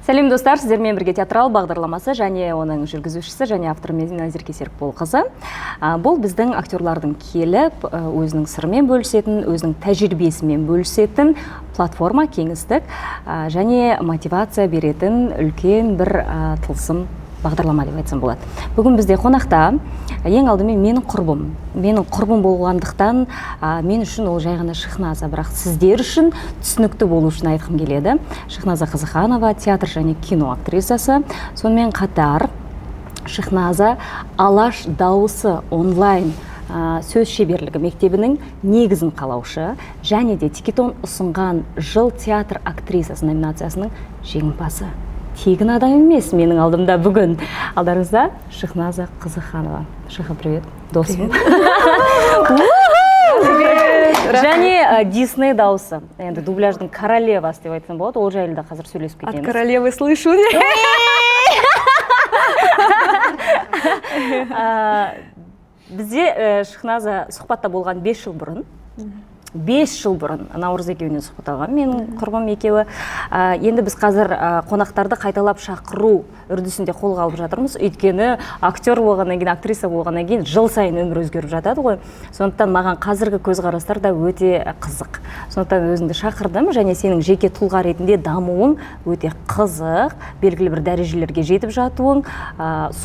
Сәлем достар, сіздермен бірге театрал бағдарламасы және оның жүргізушісі және авторы Назерке Серікболқызы. Бұл біздің актерлардың келіп, өзінің сырымен бөлісетін, өзінің тәжірибесімен бөлісетін платформа, кеңістік және мотивация беретін үлкен бір тылсым бағдарлама деп айтсам болады. Бүгін бізде қонақта ең алдымен менің құрбым болғандықтан мен үшін ол жай ғана Шахназа, бірақ сіздер үшін түсінікті болу үшін айтқым келеді. Шахназа Қызыханова театр және кино актрисасы. Сонымен қатар Шахназа Алаш дауысы онлайн сөз шеберлігі мектебінің негізін қалаушы және де Тикетон ұсынған жыл театр актрисасы номинациясының жеңімпазы. Тегін адам емес менің алдымда бүгін. Алдарыңызда Шахназа Қызыханова. Шаха, привет. Досым. Және Дисней дауысы. Енді дубляждың королевасы деп айтсам болады. Ол жайлы да қазір сөйлесіп кетеміз. От королевы слышу. Бізде Шахназа сұхбатта болған 5 жыл бұрын. 5 жыл бұрын Наурыз екеуінен сұхбат алған, менің құрбым екеуі. Енді біз қазір қонақтарды қайталап шақыру үрдісінде қолға алып жатырмыз. Өйткені актер болғаннан кейін, актриса болғаннан кейін жыл сайын өмір өзгеріп жатады ғой. Сондықтан маған қазіргі көзқарастар да өте қызық. Сондықтан өзіңді шақырдым және сенің жеке тұлға ретінде дамуың өте қызық, белгілі бір дәрежелерге жетіп жатуың,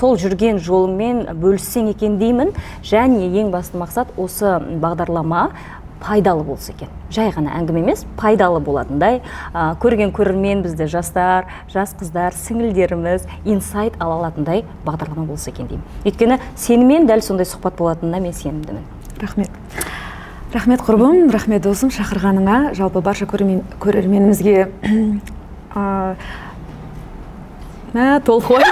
сол жүрген жолыңмен бөліссең екен деймін. Және ең басты мақсат осы бағдарлама пайдалы болса екен. Жай ғана әңгіме емес, пайдалы болатындай, көрген көрермен бізді жастар, жас қыздар, сіңілдеріміз инсайт ала алатындай бағдарлама болса екен деймін. Өйткені сенімен дәл сондай сұхбат болатынына мен сенімдімін. Рахмет. Рахмет құрбым, рахмет досым шақырғаныңа. Жалпы барша көрерменімізге толқой.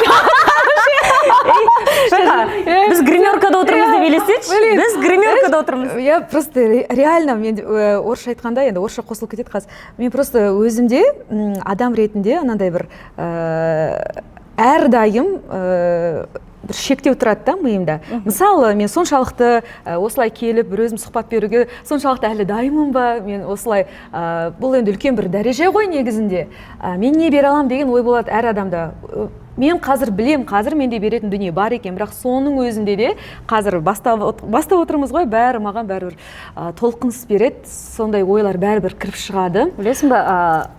Біз гримеркада отырмыз деп елестетші. Біз гримеркада отырмыз. Я просто реально мен орысша айтқанда, енді орысша қосылып кетеді қазір. Мен просто өзімде адам ретінде анандай бір әрдайым бір шектеу тұрады да миымда. Мысалы, мен соншалықты осылай келіп, бір өзім сұхбат беруге соншалықты әлі дайынмын ба? Мен осылай, бұл енді үлкен бір дәреже ғой негізінде. Мен не бере алам деген ой болады әр адамда. Мен қазір білем, қазір менде беретін дүние бар екен, бірақ соның өзінде де қазір бастап отырмыз ғой, бәрі маған бәрібір толқыныс береді, сондай ойлар бәрібір кіріп шығады. Білесің ба,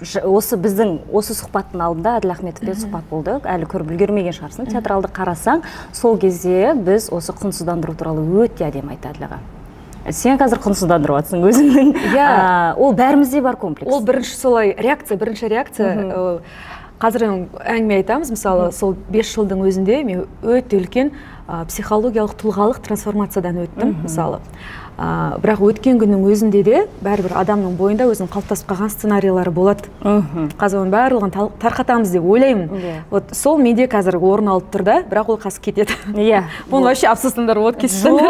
осы сұхбаттың алдында Әділ Ахметовпен сұхбат болды, әлі көріп үлгермеген шығарсың, театралды қарасаң, сол кезде біз осы құнсыздандыру туралы өте әдемі айтты Әділ аға. Сен қазір құнсыздандырып жатсың өзіңнің. Ол бәрімізде бар комплекс. Ол бірінші реакция. Қазір әңгіме айтамыз, мысалы, сол 5 жылдың өзінде мен өте үлкен психологиялық тұлғалық трансформациядан өттім, мысалы. Бірақ өткен күннің өзінде де бәрібір адамның бойында өзінің қалыптасып қалған сценарийлары болады. Қазір оның барлығын тарқатамыз деп ойлаймын. Вот сол менде қазір орын алып тұр да, бірақ ол қазір кетеді. Бұны вообще абсосындар от кетсіздер.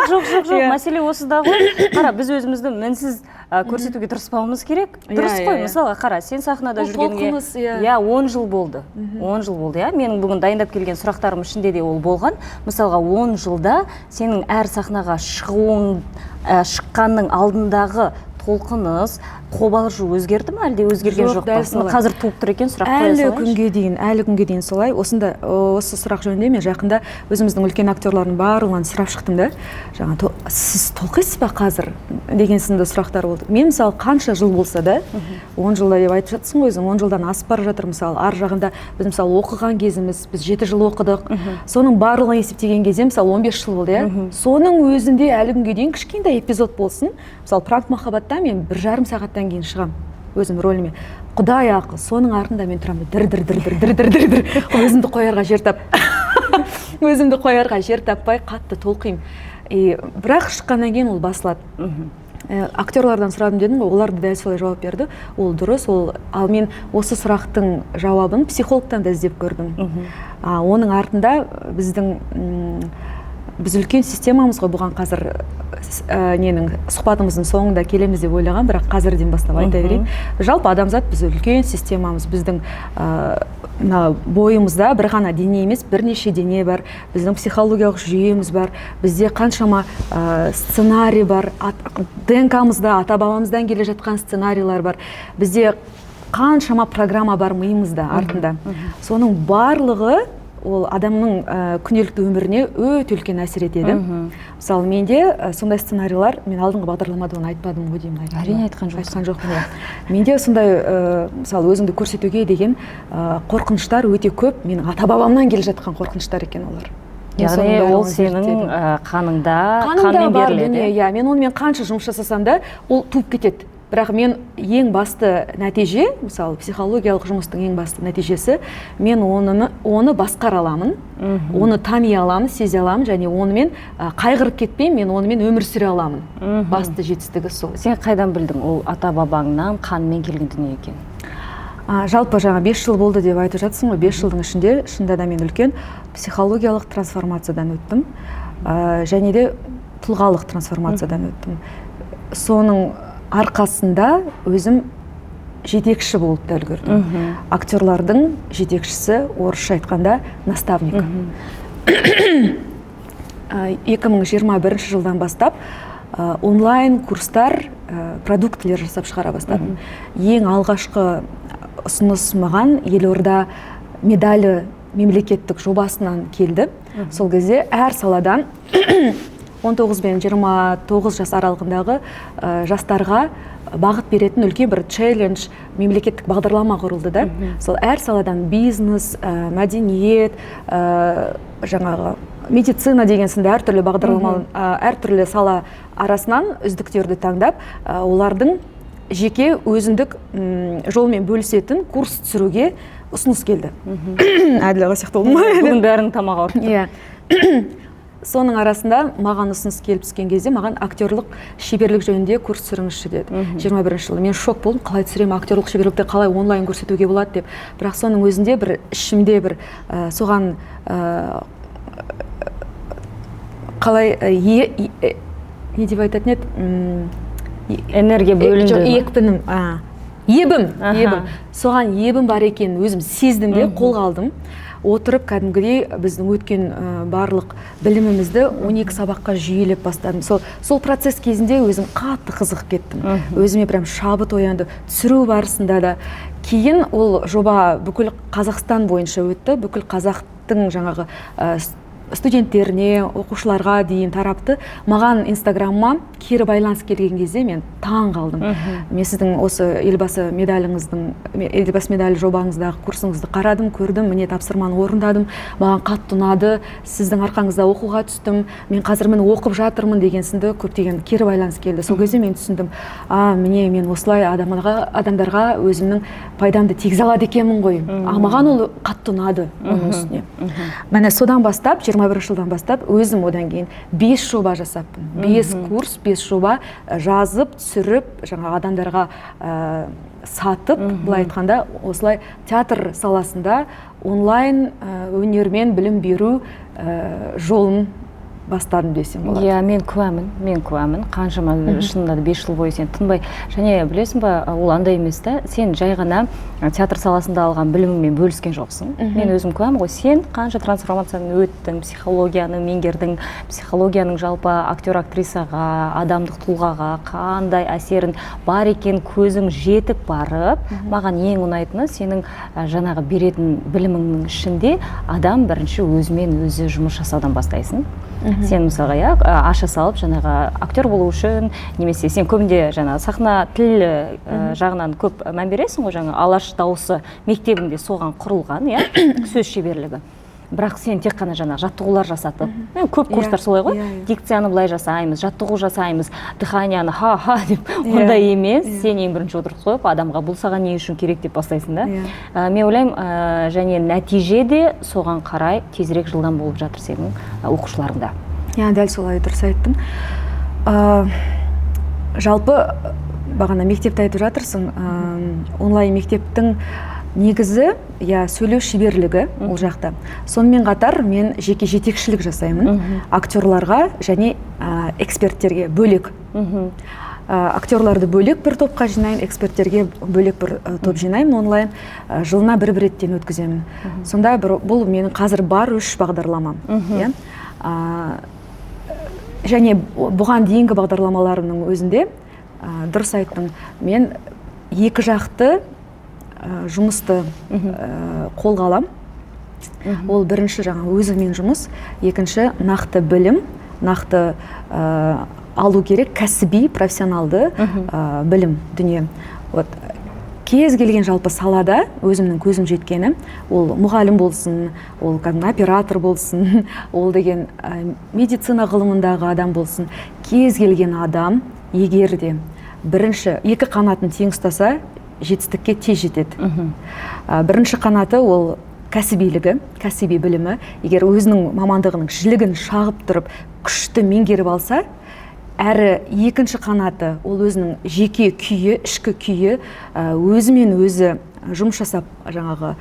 Жоқ. Мәселе осыда ғой. Қара, біз өзімізді мінсіз көрсетуге тырыспауымыз керек. Дұрыс қой, мысалға қара, сен сахнада жүргенге 10 жыл болды. 10 жыл болды, менің бүгін дайындап келген сұрақтарым ішінде де ол болған. Мысалға 10 жылда сенің әр сахнаға шыққанның алдындағы толқыныз, қобалжу өзгерді ме, әлде өзгерген жоқ па? Қазір туып тұр екен сұрақ қоя салайыншы. Әлі күнге дейін солай. Осы сұрақ жөнінде мен жақында өзіміздің үлкен актерлардың барлығынан сұрап шықтым да. Сіз толқисыз ба қазір? Деген сынды сұрақтар болды. Мен мысалы қанша жыл болса да, 10 жылда деп айтып жатсың ғой, 10 жылдан асып бара жатыр мысалы. Ар жағында біз мысалы оқыған кезіміз, біз 7 жыл оқыдық. Соның барлығын есептеген кезде мысалы 15 жыл болды, соның өзінде әлі күнге дейін кішкентай эпизод болсын. Мысалы Пранк махаббатта мен 1,5 сағаттан кейін шығам өзім рөліме. Құдай ақы, соның артында мен тұрамын дір. Өзімді қоярға жер таппай қатты толқимын. Бірақ шыққаннан кейін ол басылады. Актерлардан сұрадым дедім, олар да дәл солай жауап берді. Ол дұрыс, ал мен осы сұрақтың жауабын психологтан да іздеп көрдім. Оның артында біз үлкен системамыз ғой, бұған қазір сұхбатымыздың соңында келеміз деп ойлаған, бірақ қазірден бастап айта берейін. Жалпы адамзат біз үлкен системамыз, біздің бойымызда бір ғана дене емес, бірнеше дене бар, біздің психологиялық жүйеміз бар, бізде қаншама сценарий бар, ДНК-мызда ата-бабамыздан келе жатқан сценарийлар бар, бізде қаншама программа бар миымызда артында. Соның барлығы ол адамның күнделікті өміріне өте үлкен әсер етеді. Мысалы, менде сондай сценарийлар, мен алдыңғы бағдарламада оны айтпадым ғой деймін. Әрине айтқан жоқпын. Менде сондай, мысалы, өзіңді көрсетуге деген қорқыныштар өте көп. Менің ата-бабамнан келе жатқан қорқыныштар екен олар. Яғни ол сенің қаныңда, қанмен беріледі. Иә, мен онымен қанша жұмыс жасасам да, ол туып кетеді. Бірақ мен ең басты нәтиже, мысалы, психологиялық жұмыстың ең басты нәтижесі, мен оны басқара аламын, оны тани аламын, сезе аламын, және онымен қайғырып кетпеймін, мен онымен өмір сүре аламын. Басты жетістігі сол. Сен қайдан білдің, ол ата-бабаңнан қанмен келген дүние екен? Жалпы жаңа 5 жыл болды деп айтып жатсың ғой, 5 жылдың ішінде шынында да мен үлкен психологиялық трансформациядан өттім, және де тұлғалық трансформациядан өттім. Соның арқасында өзім жетекші болып та үлгердім. Актерлардың жетекшісі, орысша айтқанда наставник. 2021 жылдан бастап онлайн курстар, продуктілер жасап шығара бастадым. Ең алғашқы ұсыныс маған Елорда медалі мемлекеттік жобасынан келді. Сол кезде әр саладан 19 бен 29 жас аралығындағы жастарға бағыт беретін үлкен бір челлендж, мемлекеттік бағдарлама құрылды да. Сол әр саладан бизнес, мәдениет, жаңағы медицина деген сынды әртүрлі бағдарлама, әртүрлі сала арасынан үздіктерді таңдап, олардың жеке өзіндік жолмен бөлісетін курс түсіруге ұсыныс келді. Әділі сияқты болдым ма? Бүгін бәрінің тамағы ауыртты. Соның арасында маған ұсыныс келіп түскен кезде маған актерлық шеберлік жөнінде курс түсіріңізші деді. 21 жылы. Мен шок болдым, қалай түсіремін, актерлық шеберлікті қалай онлайн көрсетуге болады деп. Бірақ соның өзінде бір ішімде бір соған қалай не деп айтатын еді? Энергия бөлінді. Екпінім, ебім. Соған ебім бар екенін өзім сездім де, қолға алдым. Отырып кәдімгідей біздің өткен барлық білімімізді 12 сабаққа жүйелеп бастадым. Сол процесс кезінде өзім қатты қызығып кеттім. Өзіме прям шабыт оянды. Түсіру барысында да. Кейін ол жоба бүкіл Қазақстан бойынша өтті. Бүкіл қазақтың жаңағы студенттеріне, оқушыларға дейін тарапты. Маған инстаграмма кері байланыс келген кезде мен таң қалдым. Мен сіздің осы елбасы медалі жобаңыздағы курсыңызды қарадым, көрдім, міне тапсырманы орындадым. Маған қатты ұнады, сіздің арқаңызда оқуға түстім, мен қазір міне оқып жатырмын деген сынды көптеген кері байланыс келді. Сол кезде мен түсіндім, міне мен осылай адамдарға өзімнің пайдамды тигізе алады екенмін ғой. Маған ол қатты ұнады оның үстіне. Міне содан бастап 21 жылдан бастап өзім одан кейін 5 жоба жасаппын. 5 курс, 5 жоба жазып, түсіріп, жаңа адамдарға сатып, былай айтқанда, осылай театр саласында онлайн өнермен білім беру жолын бастадым десем болады. Иә, мен куәмін. Қаншама шынында да 5 жыл бойы сен тынбай. Және білесің ба, ол андай емес та, сен жай ғана театр саласында алған біліміңмен бөліскен жоқсың. Мен өзім куәмін ғой, сен қанша трансформацияны өттің, психологияны меңгердің, психологияның жалпы актер-актрисаға, адамдық тұлғаға қандай әсерін бар екен көзің жетіп барып, маған ең ұнайтыны сенің жаңағы беретін біліміңнің ішінде адам бірінші өзімен өзі жұмыс жасаудан бастайсың. Сен мысалға аша салып жаңағы актер болу үшін, немесе сен көбінде жаңағы сахна тіл жағынан көп мән бересің ғой, жаңағы алаш дауысы мектебінде соған құрылған, сөз шеберлігі. Бірақ сен тек қана жаңағы жаттығулар жасатып, көп курстар солай ғой, дикцияны былай жасаймыз, жаттығу жасаймыз, дыханияны ха-ха деп, ондай емес, сен ең бірінші отырып қойып, адамға бұл саған не үшін керек деп бастайсың да. Мен ойлаймын, және нәтиже де соған қарай тезірек жылдам болып жатыр сенің оқушыларыңда. Дәл солай дұрыс айттың. Жалпы, бағана мектепті айтып жатырсың, онлайн мектептің негізі, сөйлеу шеберлігі ол жақта. Сонымен қатар мен жеке жетекшілік жасаймын актерларға және эксперттерге бөлек. Актерларды бөлек бір топқа жинаймын, эксперттерге бөлек бір топ жинаймын онлайн. Жылына бір реттен өткіземін. Сонда бұл менің қазір бар 3 бағдарламам. Және бұған дейінгі бағдарламаларымның өзінде, дұрыс айттың, мен екі жақты жұмысты қолға алам. Ол бірінші жаңа өзіңмен жұмыс, екінші нақты білім, нақты алу керек кәсіби, профессионалды білім дүние. Вот кез келген жалпы салада өзімнің көзім жеткені, ол мұғалім болсын, ол оператор болсын, ол деген медицина ғылымындағы адам болсын, кез келген адам егер де бірінші екі қанатын тең ұстаса, жетістікке тез жетеді. Бірінші қанаты ол кәсібилігі, кәсіби білімі. Егер өзінің мамандығының жілігін шағып тұрып, күшті меңгеріп алса, әрі екінші қанаты ол өзінің жеке күйі, ішкі күйі, өзімен өзі жұмыс жасап, жаңағы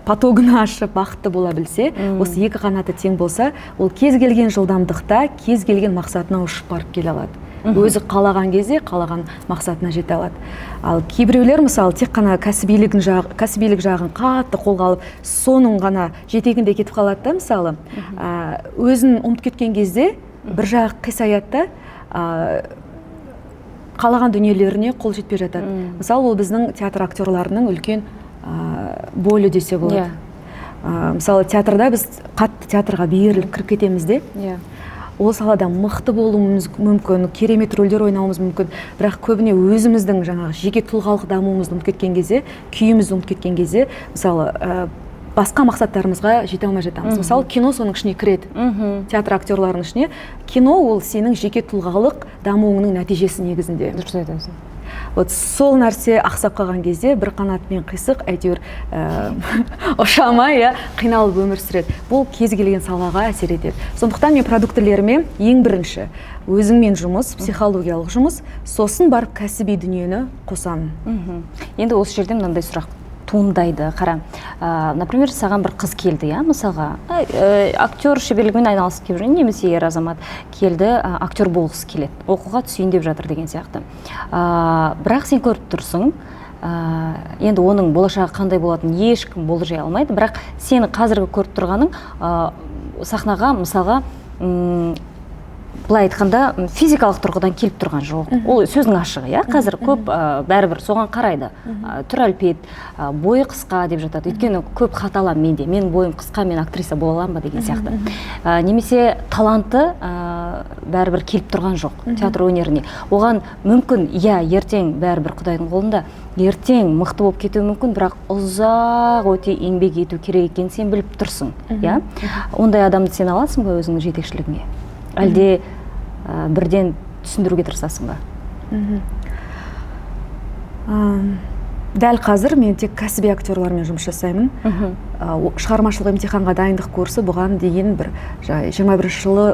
потогын ашып, бақытты бола білсе, осы екі қанаты тең болса, ол кез келген жылдамдықта, кез келген мақсатына ұшып барып келе алады. Өзі қалаған кезде қалаған мақсатына жете алады. Ал кейбіреулер мысалы тек қана кәсібилік жағын қатты қолға алып, соның ғана жетегінде кетіп қалады да, мысалы өзін ұмытып кеткен кезде бір жағы қисаятта қалаған дүниелеріне қол жетпей жатады. Мысалы ол біздің театр актерларының үлкен болі десе болады. Мысалы театрда біз қатты театрға беріліп кіріп кетеміз де, ол салада мықты болуымыз мүмкін, керемет рөлдер ойнауымыз мүмкін, бірақ көбіне өзіміздің жаңағы жеке тұлғалық дамуымызды ұмытып кеткен кезде, күйімізді ұмытып кеткен кезде, мысалы басқа мақсаттарымызға жете алмай жатамыз. Мысалы кино соның ішіне кіреді. Театр актерларының ішіне кино ол сенің жеке тұлғалық дамуыңның нәтижесі негізінде. Дұрыс айтасың. Вот сол нәрсе ақсап қалған кезде бір қанатымен қисық әйтеуір ұшамай, қиналып өмір сүреді. Бұл кез келген салаға әсер етеді. Сондықтан мен продуктілеріме ең бірінші өзіңмен жұмыс, психологиялық жұмыс, сосын барып кәсіби дүниені қосамын. Енді осы жерде мынандай сұрақ туындайды. Қара, например, саған бір қыз келді, мысалға, актер шеберлігімен айналысып келіп жүрген, немесе ер азамат келді, актер болғысы келеді, оқуға түсейін деп жатыр деген сияқты. Бірақ сен көріп тұрсың, енді оның болашағы қандай болатынын ешкім болжай алмайды, бірақ сені қазіргі көріп тұрғаның сахнаға, мысалға, былай айтқанда физикалық тұрғыдан келіп тұрған жоқ. Ол сөздің ашығы, қазір көп бәрібір соған қарайды. Түр әлпет, бойы қысқа деп жатады. Өйткені көп хат аламын менде. Менің бойым қысқа, мен актриса бола аламын ба деген сияқты. Немесе таланты бәрібір келіп тұрған жоқ театр өнеріне. Оған мүмкін, ертең бәрібір Құдайдың қолында, ертең мықты болып кетуі мүмкін, бірақ ұзақ өте еңбек ету керек екенін сен біліп тұрсың. Ондай адамды сен аласың ба өзіңнің жетекшілігіңе? Әлде бірден түсіндіруге тырысасың ба? Дәл қазір мен тек кәсіби актерлармен жұмыс жасаймын. Шығармашылық емтиханға дайындық курсы бұған дейін бір 21 жылы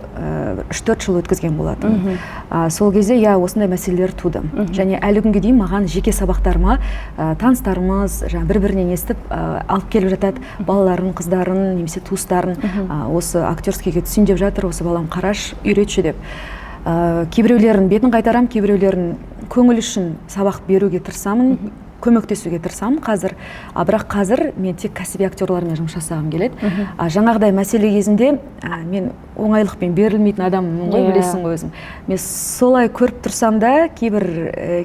3-4 жыл өткізген болатын. Сол кезде осындай мәселелер туды. Және әлі күнге дейін маған жеке сабақтарыма таныстарымыз бір-бірінен естіп алып келіп жатады балаларын, қыздарын, немесе туыстарын, осы актерскийге түсейін деп жатыр, осы балам қараш, үйретші деп. Кейбіреулерін бетін қайтарам, кейбіреулерін көңіл үшін сабақ беруге тырысамын, көмектесуге тырысамын қазір. Бірақ қазір мен тек кәсіби актерлармен жұмыс жасағым келеді. Жаңағыдай мәселе кезінде мен оңайлықпен берілмейтін адаммын ғой, білесің ғой өзің. Мен солай көріп тұрсам да кейбір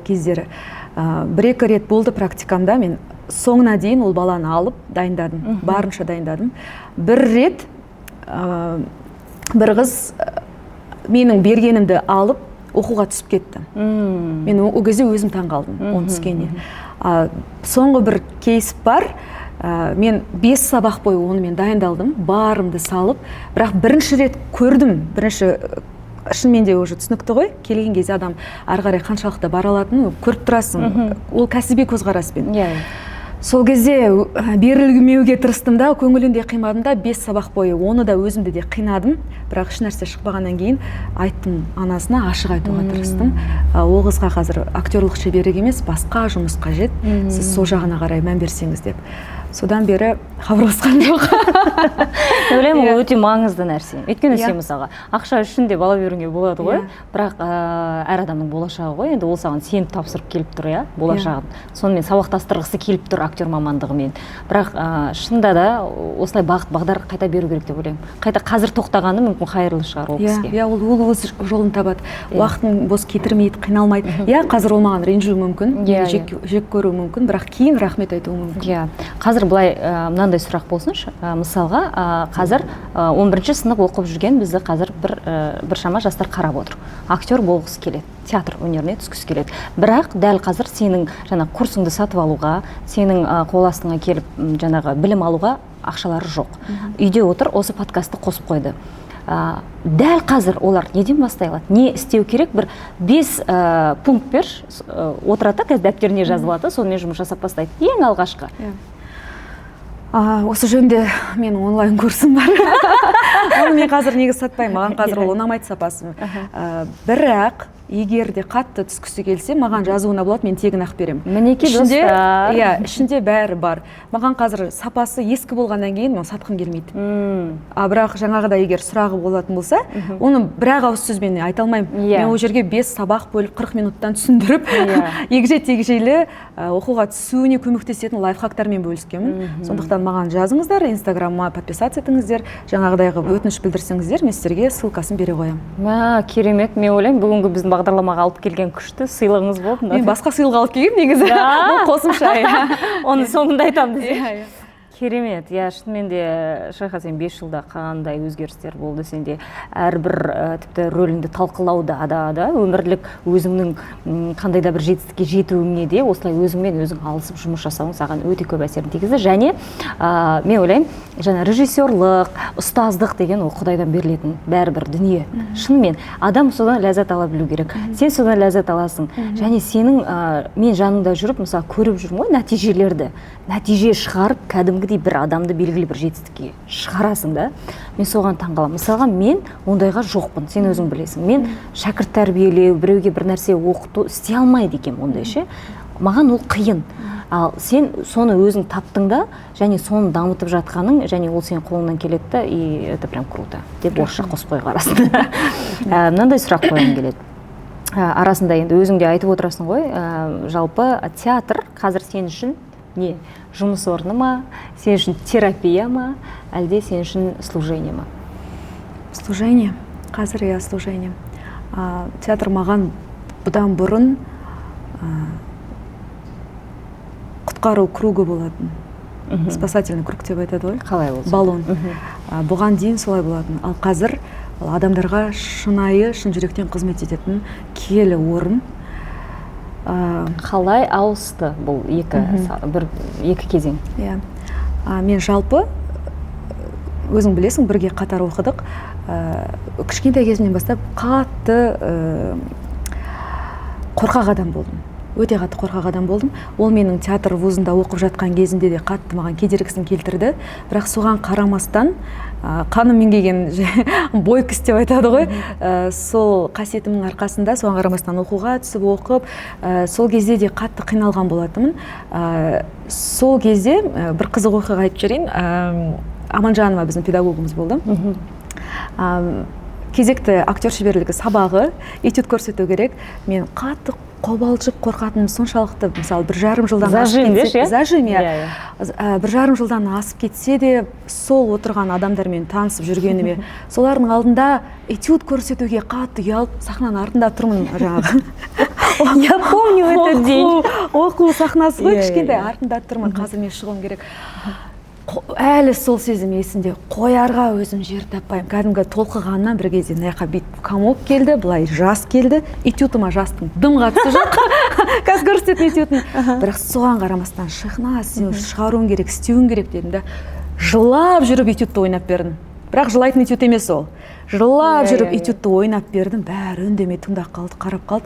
кездері бір-екі рет болды практикамда, мен соңына дейін ол баланы алып дайындадым, барынша дайындадым. Бір рет бір қыз менің бергенімді алып оқуға түсіп кетті. Мен ол кезде өзім таң қалдым оны түскеніне. Соңғы бір кейс бар, мен 5 сабақ бойы онымен дайындалдым, барымды салып, бірақ бірінші рет көрдім, шынымен де уже түсінікті ғой, келген кезде адам ары қарай қаншалықты бара алатынын көріп тұрасың, ол кәсіби көзқараспен. Сол кезде берілмеуге тырыстым да, көңілінде қимадым да, 5 сабақ бойы оны да өзімді де қинадым, бірақ еш нәрсе шықпағаннан кейін айттым анасына, ашық айтуға тырыстым. Ол қызға қазір актерлық шеберлік емес, басқа жұмыс қажет, сіз сол жағына қарай мән берсеңіз деп. Содан бері хабарласқан жоқ. Ойлаймын, ол өте маңызды нәрсе. Өйткені сен мысалға ақша үшін де бала беруге болады ғой, бірақ әр адамның болашағы ғой, енді ол саған сеніп тапсырып келіп тұр, болашағын. Сонымен сабақтастырғысы келіп тұр актер мамандығымен. Бірақ шынында да осылай бағыт бағдар қайта беру керек деп ойлаймын. Қайта қазір тоқтағаны мүмкін қайырлы шығар ол кісіге. Иә, ол өз жолын табады. Уақытын бос кетірмейді, қиналмайды. Иә, қазір ол маған ренжуі мүмкін, жек көруі мүмкін, бірақ кейін рахмет айтуы мүмкін. Иә. Қазір былай мынандай сұрақ болсыншы. Мысалға, қазір 11-ші сынып оқып жүрген бізді қазір біршама жастар қарап отыр. Актер болғысы келеді, театр өнеріне түскісі келеді. Бірақ дәл қазір сенің жаңағы курсыңды сатып алуға, сенің қол астыңа келіп жаңағы білім алуға ақшалары жоқ. Үйде отыр, осы подкастты қосып қойды. Дәл қазір олар неден бастай алады? Не істеу керек? Бір 5 пункт бер, отырады, қазір дәптеріне жазып алады, сонымен жұмыс жасап бастайды. Ең алғашқы. Осы жөнде мен онлайн курсым бар. Оны мен қазір негізі сатпаймын, маған қазір ол ұнамайды сапасы. Бірақ егер де қатты түскісі келсе, маған жазуына болады, мен тегін ақ беремін. Мінекей достар. Иә, ішінде бәрі бар. Маған қазір сапасы ескі болғаннан кейін мен сатқым келмейді. Бірақ жаңағыда егер сұрағы болатын болса, оны бір ақ ауыз сөзбен айта алмаймын. Мен ол жерге 5 сабақ бөліп 40 минуттан түсіндіріп, егжей-тегжейлі оқуға түсуіне көмектесетін лайфхактармен бөліскенмін. Сондықтан маған жазыңыздар, инстаграмыма подписаться етіңіздер, жаңағыдайғы өтініш білдірсеңіздер, мен сіздерге ссылкасын бере қоямын. Керемет, мен ойлаймын, бүгінгі біздің бағдарламаға алып келген күшті сыйлығыңыз болды. Мен басқа сыйлық алып келгем негізі. Бұл қосымша. Оны соңында айтамыз. Керемет. Шынымен де Шайха, сен 5 жылда қандай өзгерістер болды сенде? Әрбір тіпті рөліңді талқылауда да өмірлік өзіңнің қандай да бір жетістікке жетуіңе де осылай өзіңмен өзің алысып жұмыс жасауың саған өте көп әсерін тигізді. Және мен ойлаймын, жаңа режиссерлық, ұстаздық деген ол Құдайдан берілетін бәрібір дүние. Шынымен адам содан ләззат ала білу керек. Сен содан ләззат аласың. Және сенің мен жаныңда жүріп, мысалы, көріп жүрмін ғой нәтижелерді. Нәтиже шығарып, кәдімгідей бір адамды белгілі бір жетістікке шығарасың да. Мен соған таңғаламын. Мысалға, мен ондайға жоқпын, сен өзің білесің. Мен шәкірт тәрбиелеу, біреуге бір нәрсе оқыту істей алмайды екенмін ондай ше. Маған ол қиын. Ал сен соны өзің таптың да, және соны дамытып жатқаның, және ол сен қолыңнан келеді, и это прям круто деп орысша қосып қойған арасында. Мынандай сұрақ қойғым келеді. Арасында енді өзің де айтып отырасың ғой, жалпы театр қазір сен үшін не? Жұмыс орны ма, сен үшін терапия ма, әлде сен үшін служение ма? Служение. Қазір служение. Театр маған бұдан бұрын құтқару кругы болатын. Спасательный круг деп айтады ғой. Қалай болсын? Баллон. Бұған дейін солай болатын. Ал қазір адамдарға шынайы, шын жүректен қызмет ететін киелі орын. Қалай ауысты бұл екі кезең? Мен жалпы, өзің білесің, бірге қатар оқыдық. Кішкентай кезімнен бастап қатты қорқақ адам болдым. Өте қатты қорқақ адам болдым. Ол менің театр вузында оқып жатқан кезімде де қатты маған кедергісін келтірді. Бірақ соған қарамастан, қаным меңгейген бойкіс деп айтады ғой. Сол қасиетімнің арқасында соған қарамастан оқуға түсіп оқып, сол кезде де қатты қиналған болатынмын. Сол кезде бір қызық оқиға айтып жіберейін. Аманжанова біздің педагогымыз болды. Кезекті актер шеберлігі сабағы, этюд көрсету керек. Мен қатты қобалжып қорқатыным соншалықты, мысалы, 1,5 жылдан асып кетсе де, сол отырған адамдармен танысып жүргеніме, солардың алдында этюд көрсетуге қатты ұялып, сахнаның артында тұрмын жаңағы. Я помню этот день. Оқу сахнасы ғой, кішкентай артында тұрмын, қазір мен шығуым керек. Әлі сол сезім есімде, қоярға өзім жер таппаймын. Кәдімгі толқығаннан бір кезде мынаяққа бүйтіп комок келді, былай жас келді. Этюдыма жастың дым қатысы жоқ. Қазір көрсететін этюдын. Бірақ соған қарамастан шықна, сен шығаруың керек, істеуің керек дедім да. Жылап жүріп этюдты ойнап бердім. Бірақ жылайтын этюд емес ол. Жылап жүріп этюдты ойнап бердім. Бәрі үндемей тыңдап қалды, қарап қалды.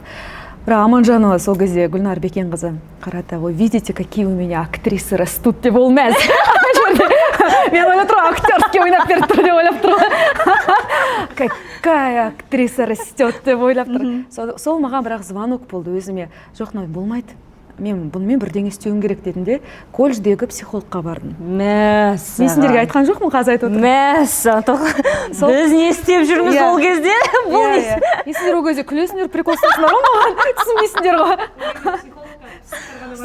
Бірақ Аманжанова сол кезде Гүлнар Бекенқызы қарады, "Вы видите, какие у меня актрисы растут" деп ол мәз. Мен ойлап тұрмын, актерский ойнап беріп тұр деп ойлап тұрмын. Какая актриса растет деп ойлап тұр. Сол маған бірақ звонок болды өзіме. Жоқ, болмайды. Мен бұнымен бірдеңе істеуім керек дедім де, колледждегі психологқа бардым. Мен сендерге айтқан жоқпын, қазір айтып отырмын. Біз не істеп жүрміз ол кезде? Бұл не? Сендер ол кезде күлесіңдер, прикол ұстасыңдар ғой маған, түсінбейсіңдер ғой.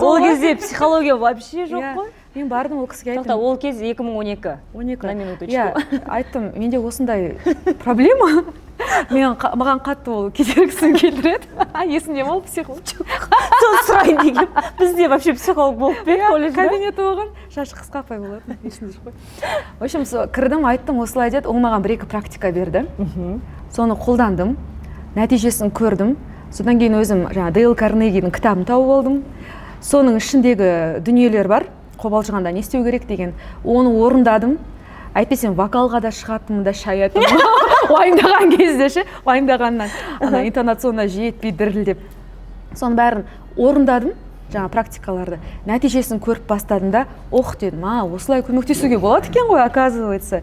Ол кезде психология вообще жоқ қой. Мен бардым, ол кісіге Тоқта, айттым. ол кез 2012. 12. На минуточку. Иә, айттым, менде осындай проблема. Маған қатты ол кедергісін келтіреді. Есімде ме ол психолог? Соны сұрайын деген. Бізде вообще психолог болып па еді колледжде? Кабинеті болған, шашы қысқа апай болатын. Есімде жоқ қой. В общем, кірдім, айттым, осылай деді. Ол маған 1-2 практика берді. Соны қолдандым, нәтижесін көрдім. Содан кейін өзім Дейл Карнегидің кітабын тауып алдым. Соның ішіндегі дүниелер бар, қобалжығанда не істеу керек деген. Оны орындадым. Әйтпесем вокалға да шығатынмын да шаятынмын. Уайымдаған кезде ше, уайымдағаннан интонационна жетпей дірілдеп. Соның бәрін орындадым, жаңа практикаларды. Нәтижесін көріп бастадым да, дедім, осылай көмектесуге болады екен ғой, оказывается.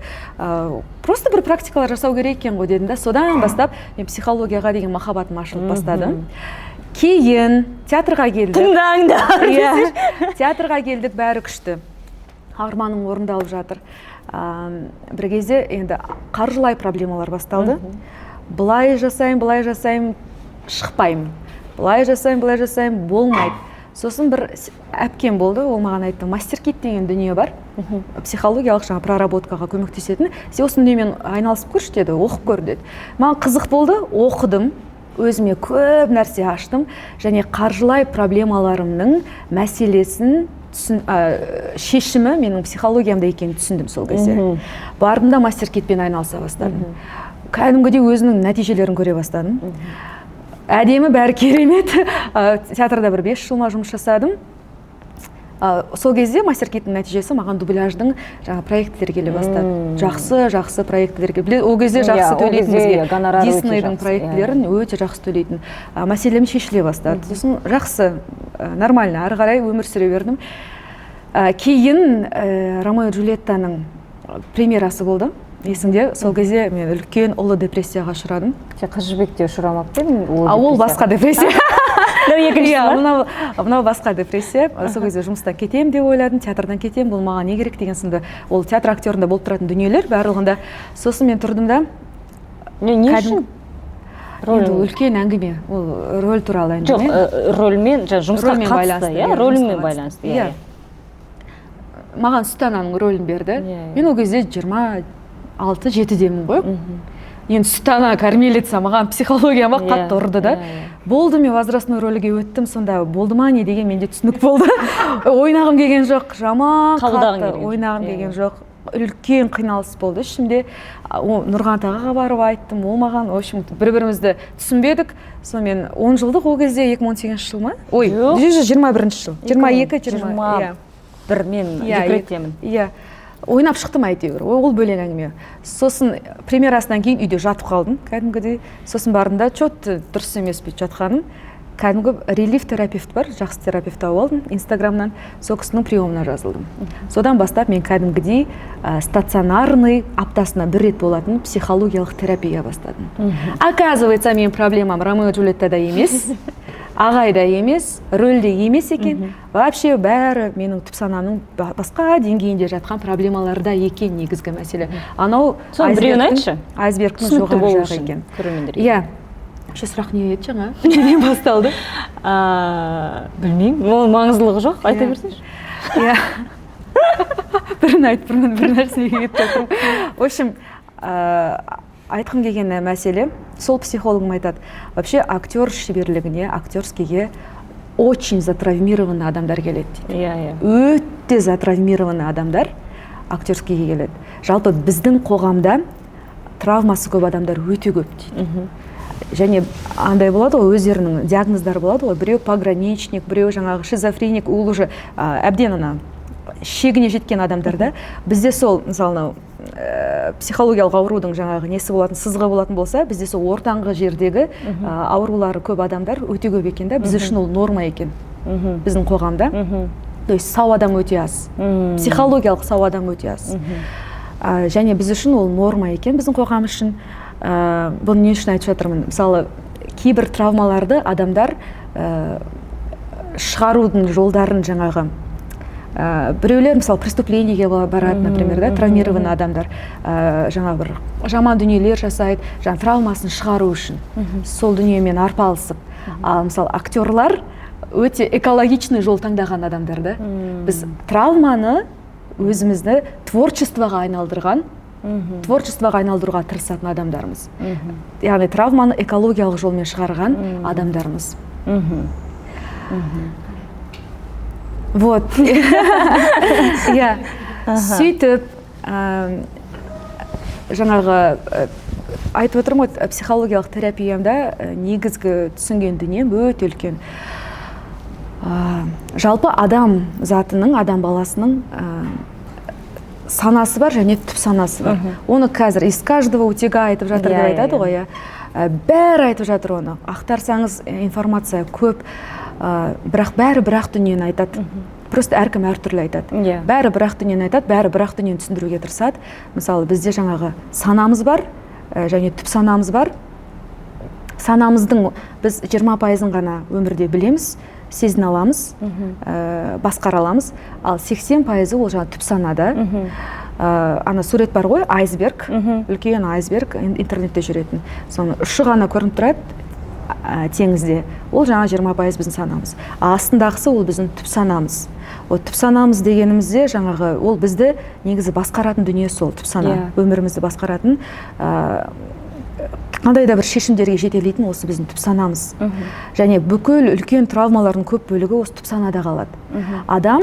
Просто бір практикалар жасау керек екен ғой дедім да. Содан бастап мен психологияға деген махаббатым ашылып бастады. Кейін театрға келдік. Тыңдаңдар. Театрға келдік, бәрі күшті. Арманым орындалып жатыр. Бір кезде енді қаржылай проблемалар басталды. Былай жасайым, шықпаймын. Былай жасайым, болмайды. Сосын бір әпкем болды, ол маған айтты, мастер-кит деген дүние бар. Психологиялық жаңа проработкаға көмектесетін. Сен осы дүниемен айналысып көрші деді, оқып көр деді. Маған қызық болды, оқыдым. Өзіме көп нәрсе аштым, және қаржылай проблемаларымның мәселесін шешімі менің психологиямда екенін түсіндім сол кезде. Бардым да мастер-китпен айналыса бастадым. Кәдімгідей өзінің нәтижелерін көре бастадым. Әдемі, бәрі керемет. Театрда бір 5 жылма жұмыс жасадым. Сол кезде мастер-киттің нәтижесі маған дубляждың проекттер келе бастады. Жақсы проекттер келе. Ол кезде жақсы төлейтін бізге. Диснейдің проектлерін өте жақсы төлейтін. Мәселем шешіле бастады. Сосын жақсы, нормально, ары қарай өмір сүре бердім. Кейін Ромео и Джульеттаның премьерасы болды. Есіңде, сол кезде мен үлкен ұлы депрессияға ұшырадым. Қыз жібекте ұшырамап педің? Ол басқа депрессия. Мынау Мынау басқа депрессия. Сол кезде жұмыстан кетем деп ойладым, театрдан кетем, бұл маған не керек деген сынды. Ол театр актерында болып тұратын дүниелер барлығында. Сосын мен тұрдым да. Не үшін? Енді үлкен әңгіме, ол рөл туралы әңгіме. Жоқ, рөлмен, жұмысқа қатысты, рөлмен байланысты. Маған Сүтананың рөлін берді. Мен ол кезде 26-7-демін ғой. Енді Сүтана кормилица маған психологияма қатты ұрды да. Болды, мен возрастной рөлге өттім, сонда болды ма не деген менде түсінік болды. Ойнағым келген жоқ, жаман қатты ойнағым келген жоқ. Үлкен қиналыс болды ішімде. Нұрған тағаға барып айттым, ол маған, в общем, бір-бірімізді түсінбедік. Сонымен 10 жылдық ол кезде 2018 жыл ма? Ой, 21 жыл. 22-21. Мен декреттемін. Иә. Ойнап шықтым әйтеуір, ол бөлек әңгіме. Сосын премьерасынан кейін үйде жатып қалдым, кәдімгідей. Сосын барында чөтті дұрыс емес бет жатқаным. Кәдімгі релиф терапевт бар, жақсы терапевт тауып алдым Инстаграмнан, сол кісінің приемына жазылдым. Содан бастап мен кәдімгідей стационарный аптасына 1 рет болатын психологиялық терапия бастадым. Оказывается, мен проблемам Ромео и Джульеттада емес, ағайда емес, рөлде емес екен. Вообще бәрі менің түп санамның басқа деңгейінде жатқан проблемаларда екен негізгі мәселе. Анау айсбергтің жоғары жағы екен. Иә. Ше сұрақ не еді жаңа? Неден басталды? Білмеймін, ол маңыздылығы жоқ, айта берсеңші. Иә. Бірін айтып тұрмын, бір нәрсеге кетіп жатырмын. В общем, айтқым келген мәселе, сол психологым айтады. Вообще актер шеберлігіне, актерскийге очень затравмированный адамдар келеді дейді. Өте затравмированный адамдар актерскийге келеді. Жалпы біздің қоғамда травмасы көп адамдар өте көп дейді. Және андай болады ғой, өздерінің диагноздары болады ғой, біреу пограничник, біреу жаңағы шизофреник, ол уже әбден шегіне жеткен адамдарда. Бізде сол, мысалы, психологиялық аурудың жаңағы несі болатын, сызғы болатын болса, бізде сол ортаңғы жердегі аурулары көп адамдар өте көп екен да, біз үшін ол норма екен біздің қоғамда. То есть сау адам өте аз, психологиялық сау адам өте аз. Және біз үшін ол норма екен біздің қоғам үшін. Бұны не үшін айтып жатырмын? Мысалы, кейбір травмаларды адамдар шығарудың жолдарын жаңағы біреулер, мысалы, преступлениеге барады, например, да, травмированный адамдар жаңа бір жаман дүниелер жасайды, жаңа травмасын шығару үшін сол дүниемен арпалысып. Ал мысалы, актерлар өте экологичный жол таңдаған адамдар да. Біз травманы өзімізді творчествоға айналдыруға тырысатын адамдармыз. Яғни травманы экологиялық жолмен шығарған адамдармыз. Вот. Иә. Сөйтіп, жаңағы айтып отырмын ғой, психологиялық терапиямда негізгі түсінген дүнием өте үлкен. Жалпы адам затының, адам баласының санасы бар және түп санасы бар. Оны қазір из каждого утюга айтып жатыр деп айтады ғой. Бәрі айтып жатыр оны. Ақтарсаңыз информация көп, бірақ бәрі бірақ дүниені айтады. Просто әркім әртүрлі айтады. Бәрі бірақ дүниені айтады, бәрі бірақ дүниені түсіндіруге тырысады. Мысалы, бізде жаңағы санамыз бар және түп санамыз бар. Санамыздың біз 20% ғана өмірде білеміз, сезін аламыз, басқара аламыз, ал 80% ол жаңа түп санада. Ана сурет бар ғой, айсберг, үлкен айсберг, интернетте жүретін. Соның ұшы ғана көрініп тұрады теңізде. Ол жаңа 20% біздің санамыз. Астындағысы ол біздің түп санамыз. Ол түп санамыз дегенімізде жаңағы ол бізді негізі басқаратын дүние сол түп сана. Өмірімізді басқаратын, қандай да бір шешімдерге жетелейтін осы біздің түп санамыз. Және бүкіл үлкен травмалардың көп бөлігі осы түп санада қалады. Адам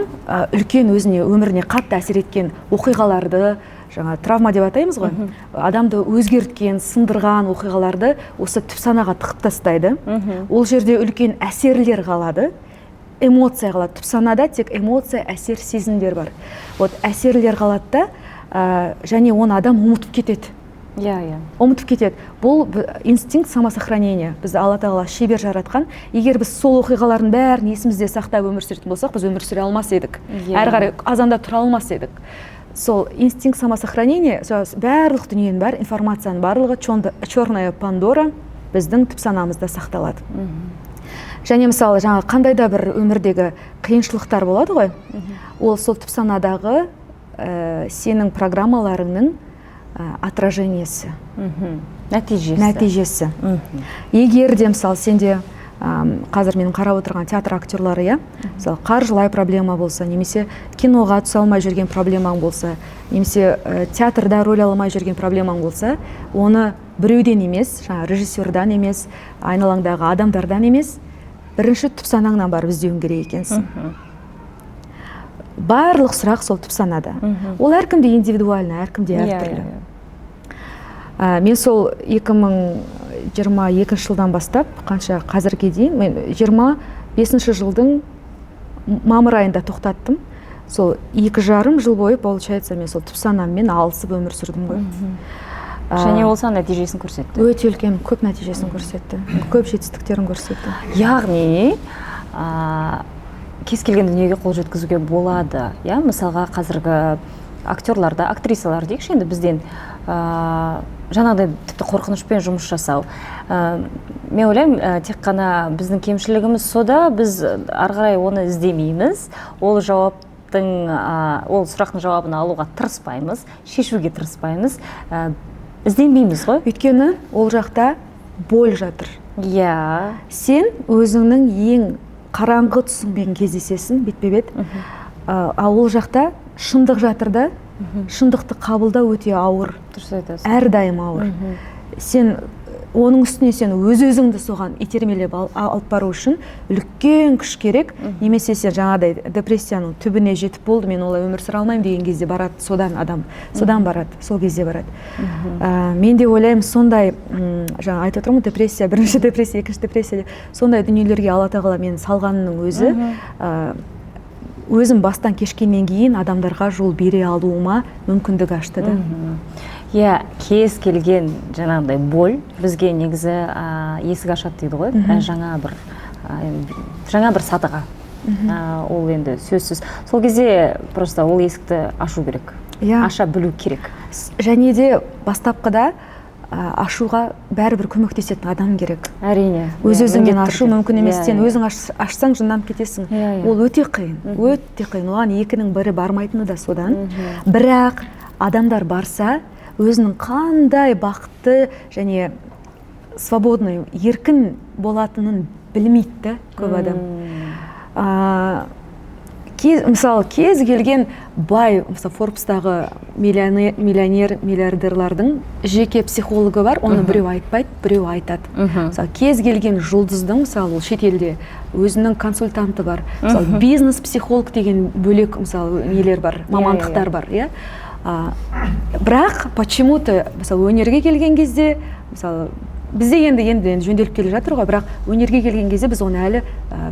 үлкен өзіне, өміріне қатты әсер еткен оқиғаларды, жаңа травма деп атаймыз ғой, адамды өзгерткен, сындырған оқиғаларды осы түп санаға тығып тастайды. Ол жерде үлкен әсерлер қалады, эмоция қалады. Түп санада тек эмоция, әсер, сезімдер бар. Вот әсерлер қалады да, және оны адам ұмытып кетеді. Ұмытып кетеді. Бұл инстинкт самосохранения. Бізді Алла Тағала шебер жаратқан. Егер біз сол оқиғалардың бәрін есімізде сақтап өмір сүретін болсақ, біз өмір сүре алмас едік. Әрі қарай азанда тұра алмас едік. Сол инстинкт самосохранения, барлық дүниенің бар, информацияның барлығы, черная Пандора біздің түп санамызда сақталады. Және мысалы, жаңа қандай да бір өмірдегі қиыншылықтар болады ғой, ол сол түп санадағы сенің программаларыңның отражениесі, нәтижесі. Егер де мысалы сенде қазір менің қарап отырған театр актерлары, мысалы қаржылай проблема болса, немесе киноға түсе алмай жүрген проблемаң болса, немесе театрда рөл алмай жүрген проблемаң болса, оны біреуден емес, жаңа режиссердан емес, айналаңдағы адамдардан емес, бірінші түп санаңнан барып іздеуің керек екенсің. Барлық сұрақ сол түп санада. Ол әркімде индивидуальны, әркімде әртүрлі. Мен сол 2022 жылдан бастап, қанша қазірге дейін, мен 25 жылдың мамыр айында тоқтаттым. Сол 2,5 жыл бойы, получается, мен сол түп санаммен алысып өмір сүрдім ғой. Және ол сан нәтижесін көрсетті. Өте үлкен, көп нәтижесін көрсетті. Көп жетістіктерін көрсетті. Яғни, кез келген дүниеге қол жеткізуге болады. Мысалға қазіргі актерларда, актрисалар дейікші, енді бізден жаңағыдай тіпті қорқынышпен жұмыс жасау. Мен ойлаймын, тек қана біздің кемшілігіміз сода, біз ары қарай оны іздемейміз, ол сұрақтың жауабын алуға тырыспаймыз, шешуге тырыспаймыз, ізденбейміз ғой. Өйткені ол жақта боль жатыр. Сен өзіңнің ең қараңғы тұсыңмен кездесесің, бетпе-бет, ал ол жақта шындық жатыр да, шындықты қабылдау өте ауыр, әрдайым ауыр. Сен оның үстіне сен өз-өзіңді соған итермелеп алып бару үшін үлкен күш керек, немесе сен жаңадай депрессияның түбіне жетіп болды, мен олай өмір сүре алмаймын деген кезде барады, содан адам, содан барады, сол кезде барады. Мен де ойлаймын, сондай, жаңа айтып отырмын, депрессия, бірінші депрессия, екінші депрессия, сондай дүниелерге Алла Тағала мені салғанның өзі, өзім бастан кешкеннен кейін адамдарға жол бере алуыма мүмкіндік ашты да. Кез келген жаңағыдай боль бізге негізі есік ашады дейді ғой, жаңа бір сатыға. Ол енді сөзсіз. Сол кезде просто ол есікті ашу керек, аша білу керек. Және де бастапқыда ашуға бәрібір көмектесетін адам керек. Әрине. Өз-өзіңнен ашу мүмкін емес. Сен өзің ашсаң жынданып кетесің. Ол өте қиын, өте қиын. Оған екінің бірі бармайтыны да содан. Бірақ адамдар барса, өзінің қандай бақытты және свободный, еркін болатынын білмейді көп адам. мысалы кез келген бай, мысалы Форбстағы миллиардерлардың жеке психологы бар, оны біреу айтпайды, біреу айтады. Мысалы кез келген жұлдыздың, мысалы ол шетелде өзінің консультанты бар, мысалы бизнес-психолог деген бөлек мысалы нелер бар, мамандықтар бар, иә. Бірақ почему-то мысалы өнерге келген кезде, мысалы бізде енді жөнделіп келе жатыр ғой, бірақ өнерге келген кезде біз оны әлі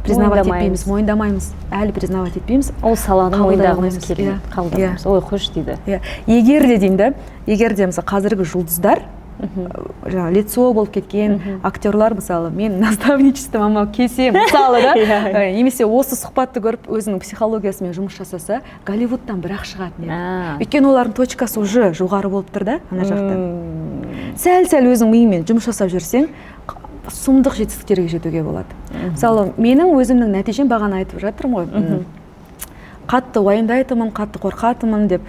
признавать етпейміз, мойындамаймыз, әлі признавать етпейміз. Ол саланы мойындағымыз келмейді, қалдырмыз. Ой, қош дейді. Егер де деймін да, егер де мысалы қазіргі жұлдыздар, жаңа лицо болып кеткен актерлар, мысалы мен наставничествома келсем, мысалы да, немесе осы сұхбатты көріп өзінің психологиясымен жұмыс жасаса, Голливудтан бір-ақ шығатын еді. Өйткені олардың точкасы уже жоғары болып тұр да, ана жақта. Сәл-сәл өзің миыңмен жұмыс жасап жүрсең, сұмдық жетістіктерге жетуге болады. Мысалы, менің өзімнің нәтижем бағана айтып жатырмын ғой. Қатты уайымдайтынмын, қатты қорқатынмын деп,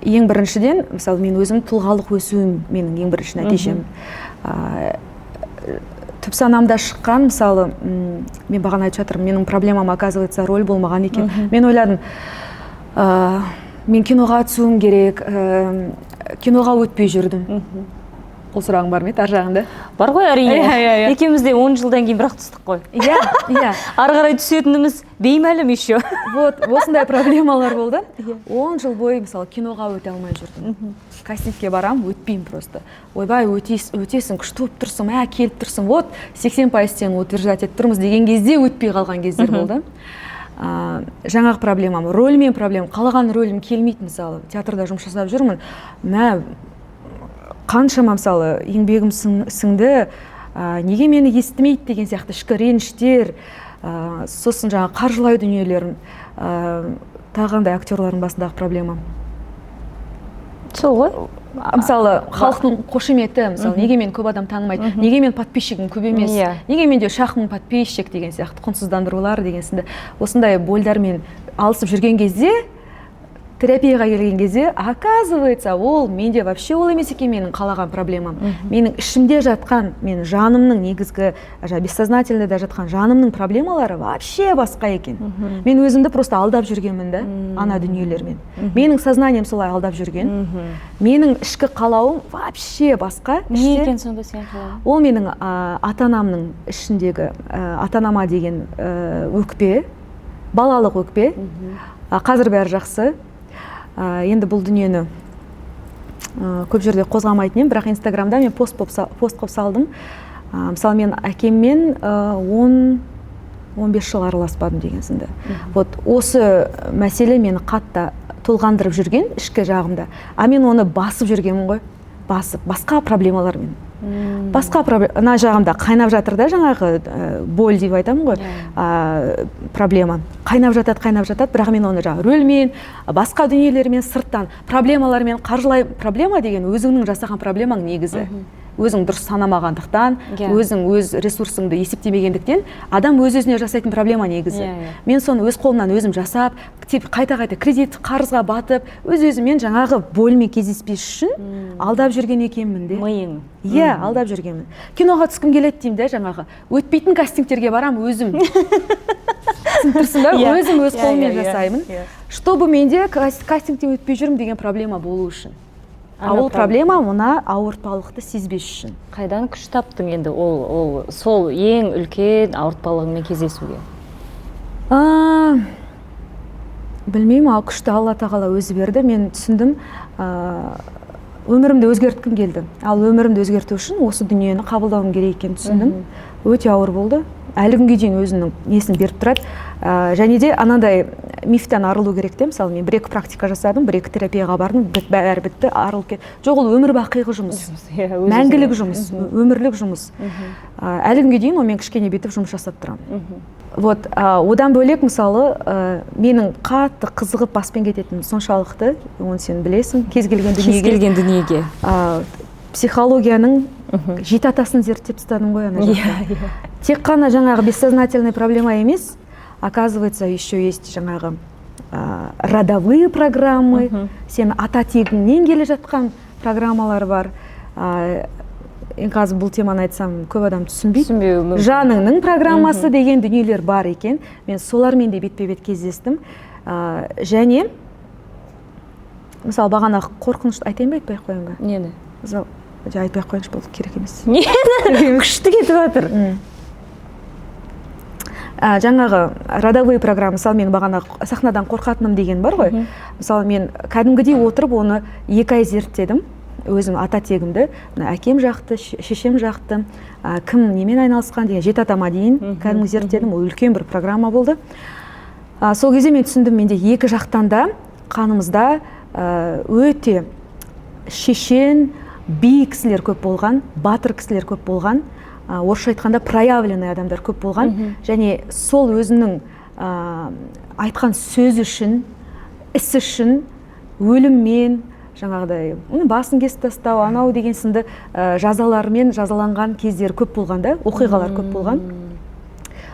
ең біріншіден, мысалы, мен өзім тұлғалық өсуім менің ең бірінші нәтижем. Түп санамда шыққан, мысалы, мен бағана айтып жатырмын, менің проблемам, оказывается, роль болмаған екен. Мен ойладым, мен киноға түсуім керек, киноға өтпей жүрдім. Ол сұрағың бар ма еді, ар жағында? Бар ғой, әрине. Екеуміз де 10 жылдан кейін бірақ түстік қой. Иә. Ары қарай түсетініміз беймәлім еще. Вот, осындай проблемалар болды. 10 жыл бойы, мысалы, киноға өте алмай жүрдім. Кастингке барам, өтпеймін просто. Ойбай, өтесің, күшті болып тұрсың, келіп тұрсың, вот, 80% сені утверждать етіп тұрмыз деген кезде өтпей қалған кездер болды. Жаңағы проблемам, рөлмен проблем, қалаған рөлім келмейді, мысалы, театрда жұмыс жасап жүрмін. Қаншама, мысалы, еңбегім сіңді, неге мені естімейді деген сияқты ішкі реніштер, сосын жаңа қаржылай дүниелерім, тағандай актерлардың басындағы проблемам. Сол ғой? Мысалы, халықтың қошеметі, мысалы, неге мен көп адам танымайды, неге мен подписчигім көп емес, неге менде шахмын подписчик деген сияқты, құнсыздандырулар деген сынды. Осындай больдармен алысып жүрген кезде, терапияға келген кезде, оказывается, ол менде вообще ол емес екен менің қалаған проблемам. Менің ішімде жатқан, менің жанымның негізгі, бессознательныйда жатқан жанымның проблемалары вообще басқа екен. Мен өзімді просто алдап жүргенмін да, ана дүниелермен. Менің сознанием солай алдап жүрген. Менің ішкі қалауым вообще басқа. Не екен сонда сен қалауың? Ол менің ата-анамның ішіндегі, ата-анама деген өкпе, балалық өкпе. Қазір бәрі жақсы. Енді бұл дүниені көп жерде қозғамайтын едім, бірақ Инстаграмда мен пост қылып салдым. Мысалы, мен әкеммен 10-15 жыл араласпадым деген сынды. Вот осы мәселе мені қатты толғандырып жүрген ішкі жағымда. Мен оны басып жүргенмін ғой. Басқа проблемалармен. Басқа ана жағымда қайнап жатыр да, жаңағы боль деп айтамын ғой, проблема. Қайнап жатады, бірақ мен оны жаңағы рөлмен, басқа дүниелермен, сырттан, проблемалармен, қаржылай проблема деген өзіңнің жасаған проблемаң негізі. Өзің дұрыс санамағандықтан, өзің өз ресурсыңды есептемегендіктен, адам өз-өзіне жасайтын проблема негізі. Мен соны өз қолымнан өзім жасап, қайта-қайта кредит, қарызға батып, өз-өзімен жаңағы бөлмен кездеспес үшін алдап жүрген екенмін де. Миың. Иә, алдап жүргенмін. Киноға түскім келеді деймін де, жаңағы өтпейтін кастингтерге барам өзім. Түсінтірсің ба? Өзім өз қолыммен жасаймын. Чтобы менде кастингтен өтпей жүрмін деген проблема болу үшін. Ол проблема мұна ауыртпалықты сезбес үшін. Қайдан күш таптың енді ол сол ең үлкен ауыртпалығымен кездесуге? Білмеймін, ал күшті Алла тағала өзі берді. Мен түсіндім, өмірімді өзгерткім келді. Ал өмірімді өзгерту үшін осы дүниені қабылдауым керек екенін түсіндім. Өте ауыр болды. Әлі күнге дейін өзінің несін беріп тұрады. Және де анандай мифтен арылу керек те, мысалы мен 1-2 практика жасадым, 1-2 терапияға бардым, бәрі бітті, арылып кетті. Жоқ, ол өмір бақиғы жұмыс, мәңгілік жұмыс, өмірлік жұмыс. Әлі күнге дейін мен кішкене бетіп жұмыс жасап тұрамын. Вот, одан бөлек, мысалы, менің қатты қызығып баспен кететін соншалықты, оны сен білесің, кез келген дүниеге. Психологияның 7 атасын зерттеп тастадым ғой ана жақта. Тек қана жаңағы бессознательный проблема емес, оказывается, еще есть жаңағы родовые программы, сен ата тегіңнен келе жатқан программалар бар. қазір бұл теманы айтсам көп адам түсінбейді. Түсінбеуі мүмкін. Жаныңның программасы деген дүниелер бар екен. Мен солармен де бетпе-бет кездестім. Және мысалы бағана қорқынышты айтайын ба, айтпай ақ қояйын ба? Нені? Мысалы, айтпай ақ қояйыншы, бұл керек емес. Нені? Күшті кетіп жатыр. Жаңағы родовой программа, мысалы мен бағана сахнадан қорқатыным деген бар ғой. Мысалы мен кәдімгідей отырып оны 2 ай зерттедім. Өзім ата тегімді, әкем жақты, шешем жақты, кім немен айналысқан деген 7 атама дейін кәдімгі зерттедім. Ол үлкен бір программа болды. Сол кезде мен түсіндім, менде 2 жақтан да қанымызда өте шешен, би кісілер көп болған, батыр кісілер көп болған, орысша айтқанда проявленный адамдар көп болған, және сол өзінің айтқан сөз үшін, іс үшін, өліммен, жаңағыдай басын кесіп тастау, анау деген сынды жазалармен жазаланған кездер көп болған да, оқиғалар көп болған.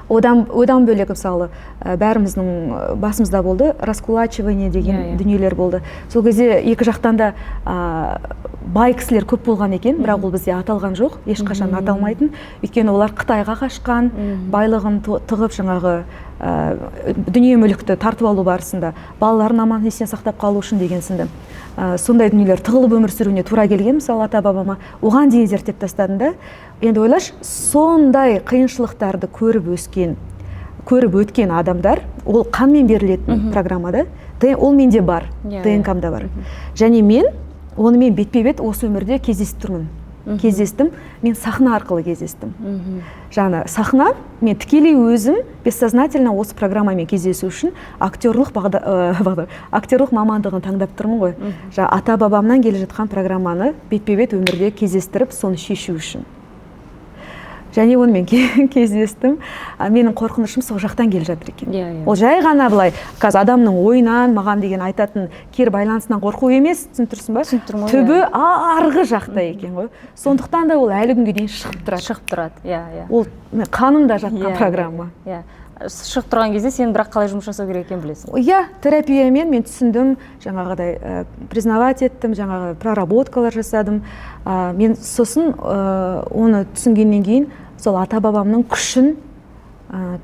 Одан бөлек мысалы бәріміздің басымызда болды, раскулачивание деген дүниелер болды. Сол кезде 2 жақтан да бай кісілер көп болған екен, бірақ ол бізде аталған жоқ, ешқашан аталмайтын. Өйткені олар Қытайға қашқан, байлығын тығып жаңағы дүние мүлікті тартып алу барысында балаларын аман есен сақтап қалу үшін деген сынды. Сондай дүниелер тығылып өмір сүруіне тура келген, мысалы ата-бабама. Оған дейін зерттеп тастадым да. Енді ойлашы, сондай қиыншылықтарды көріп өткен адамдар, ол қанмен берілетін программада, ол менде бар, ДНК-мда бар. Және мен онымен бетпе-бет осы өмірде кездесіп тұрмын. Кездестім, мен сахна арқылы кездестім. Жаңа сахна, мен тікелей өзім бессознательно осы программамен кездесу үшін актерлық мамандығын таңдап тұрмын ғой. Ата-бабамнан келе жатқан программаны бетпе-бет өмірде кездестіріп, соны шешу үшін. Және онымен кездестім. Менің қорқынышым сол жақтан келе жатыр екен. Ол жай ғана былай, қазір адамның ойынан маған деген айтатын кері байланысынан қорқу емес, түсініп ба? Түбі арғы жақта екен ғой. Сондықтан да ол әлі күнге дейін шығып тұрады. Ол қанымда жатқан программа. Шығып тұрған кезде сен бірақ қалай жұмыс жасау керек екенін білесің. Терапиямен мен түсіндім, жаңағыдай признавать еттім, жаңағы проработкалар жасадым. Мен сосын оны түсінгеннен кейін сол ата-бабамның күшін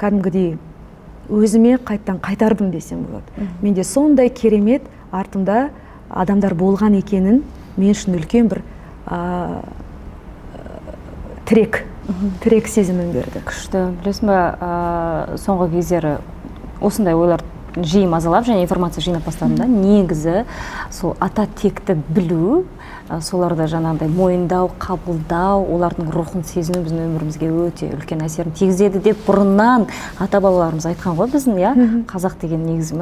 кәдімгідей өзіме қайттан қайтардым десем болады. Менде сондай керемет артымда адамдар болған екенін мен үшін үлкен бір тірек сезімін берді. Күшті. Білесің бе, соңғы кездері осындай ойлар жиі мазалап және информация жинап бастадым да. Негізі сол ата текті білу, соларды жаңағыдай мойындау, қабылдау, олардың рухын сезіну біздің өмірімізге өте үлкен әсерін тигізеді деп бұрыннан ата-бабаларымыз айтқан ғой біздің, қазақ деген негізі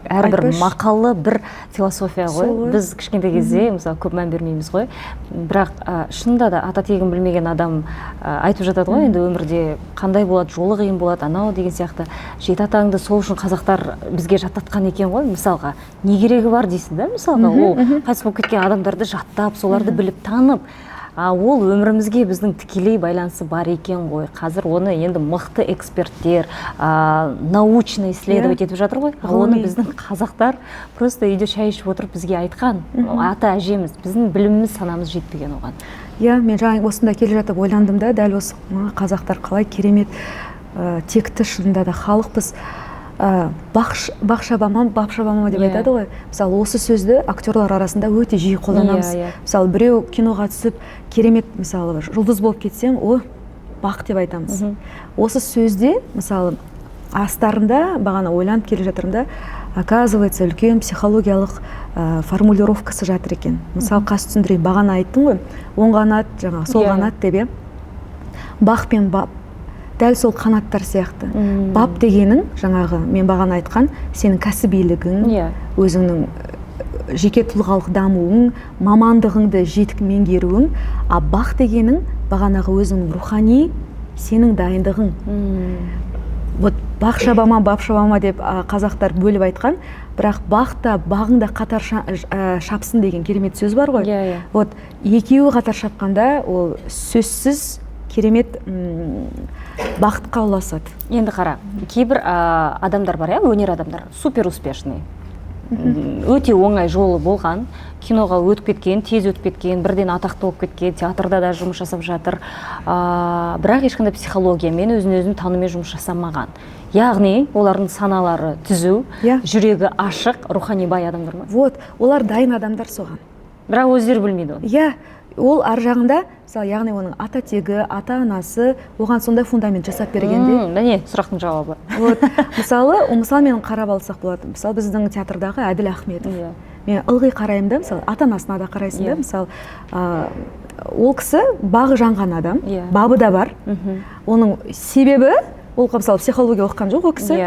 әрбір мақалы бір философия ғой. Біз кішкентай кезде мысалы көп мән бермейміз ғой. Бірақ шынында да ата тегін білмеген адам айтып жатады ғой, енді өмірде қандай болады, жолы қиын болады, анау деген сияқты. 7 атаңды сол үшін қазақтар бізге жаттатқан екен ғой, мысалға. Не керегі бар дейсің да, мысалға. Ол қайтыс болып кеткен адамдарды жаттап, соларды біліп танып, ол өмірімізге біздің тікелей байланысы бар екен ғой. Қазір оны енді мықты эксперттер, научный исследовать етіп жатыр ғой. Оны біздің қазақтар просто үйде шай ішіп отырып бізге айтқан. Ата әжеміз, біздің біліміміз, санамыз жетпеген оған. Мен жаңа осында келе жатып ойландым да, дәл осы қазақтар қалай керемет текті, шынында да халықпыз. Бақшабама деп айтады ғой. Мысалы, осы сөзді актерлар арасында өте жиі қолданамыз. Мысалы, біреу киноға түсіп, керемет, мысалы, жұлдыз болып кетсем, бақ деп айтамыз. Осы сөзде, мысалы, астарында, бағана ойланып келе жатырмда, оказывается, үлкен психологиялық формулировкасы жатыр екен. Мысалы, қас түсіндірейін, бағана айттым ғой, оң қанат, жаңағы сол қанат деп, бақ пен бап. Дәл сол қанаттар сияқты. Бап дегенің, жаңағы мен бағана айтқан, сенің кәсібилігің, өзіңнің жеке тұлғалық дамуың, мамандығыңды жетік меңгеруің, а бақ дегенің бағанағы өзіңнің рухани сенің дайындығың. Бақ-шабама деп қазақтар бөліп айтқан, бірақ бақта бағыңда қатар шапсын деген керемет сөз бар ғой. Екеуі қатар шапқанда ол сөзсіз керемет бақытқа ұласады. Енді қара, кейбір адамдар бар, өнер адамдар, супер успешный. Өте оңай жолы болған, киноға өтіп кеткен, тез өтіп кеткен, бірден атақты болып кеткен, театрда да жұмыс жасап жатыр, бірақ ешқандай психологиямен өзін танумен жұмыс жасамаған. Яғни олардың саналары түзу, жүрегі ашық, рухани бай адамдар ма? Вот, олар дайын адамдар соған. Бірақ өздері білмейді оны. Ол ар жағында, мысалы, яғни оның ата тегі, ата анасы оған сондай фундамент жасап бергенде. Міне сұрақтың жауабы. Вот, мысалы мен қарап алсақ болады. Мысалы, біздің театрдағы Әділ Ахметов. Мен ылғи қараймын да, мысалы, ата анасына да қарайсың да, мысалы, ол кісі бағы жанған адам, бабы да бар. Оның себебі, ол мысалы психология оқыған жоқ ол кісі.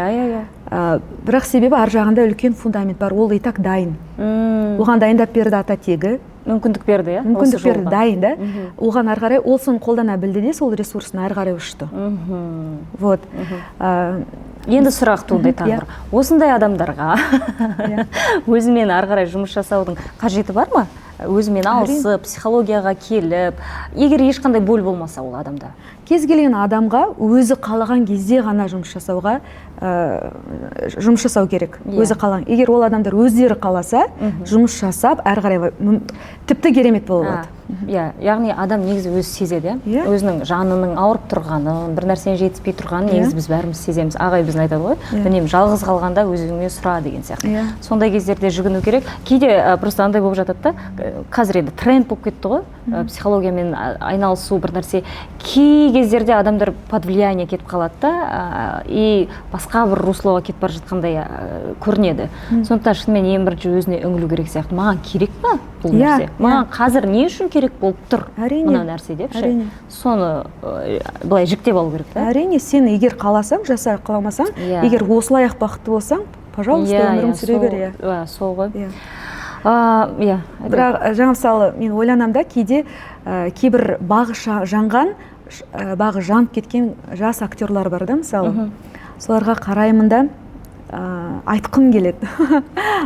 Бірақ себебі ар жағында үлкен фундамент бар, ол и так дайын. Оған дайындап берді ата тегі. Мүмкіндік берді, мүмкіндік берді, дайын да. Оған ары қарай ол соны қолдана білді де, сол ресурсын ары қарай ұшты. Вот. Енді сұрақ туындайды тағы бір. Осындай адамдарға өзімен ары қарай жұмыс жасаудың қажеті бар ма? Өзімен алысып, психологияға келіп, егер ешқандай боль болмаса ол адамда? Кез келген адамға өзі қалаған кезде ғана жұмыс жасау керек. Өзі қалаған. Егер ол адамдар өздері қаласа, жұмыс жасап, әрі қарай тіпті керемет болады. Яғни адам негізі өзі сезеді, өзінің жанының ауырып тұрғанын, бір нәрсені жетіспей тұрғанын негізі біз бәріміз сеземіз. Ағай біздің айтады ғой, білмеймін, жалғыз қалғанда өзіңнен сұра деген сияқты. Сондай кездерде жүгіну керек. Кейде просто андай болып жатады да, қазір енді тренд болып кетті ғой, психологиямен айналысу бір нәрсе. Кей кездерде адамдар под влияние кетіп қалады да, и басқа бір руслоға кетіп бара жатқандай көрінеді. Сондықтан шынымен ең бірінші өзіне үңілу керек сияқты. Маған керек па бұл нәрсе? Маған қазір не үшін керек болып тұр мына нәрсе депші? Соны былай жіктеп алу керек та? Әрине, сен егер қаласаң, жаса, қаламасаң, егер осылай-ақ бақытты болсаң, пожалуйста, өмірің сүре бер. Сол ғой. Бірақ жаңа мысалы мен ойланам да, кейде кейбір бағы жанып кеткен жас актерлар бар да, мысалы. Соларға қараймын да, айтқым келеді.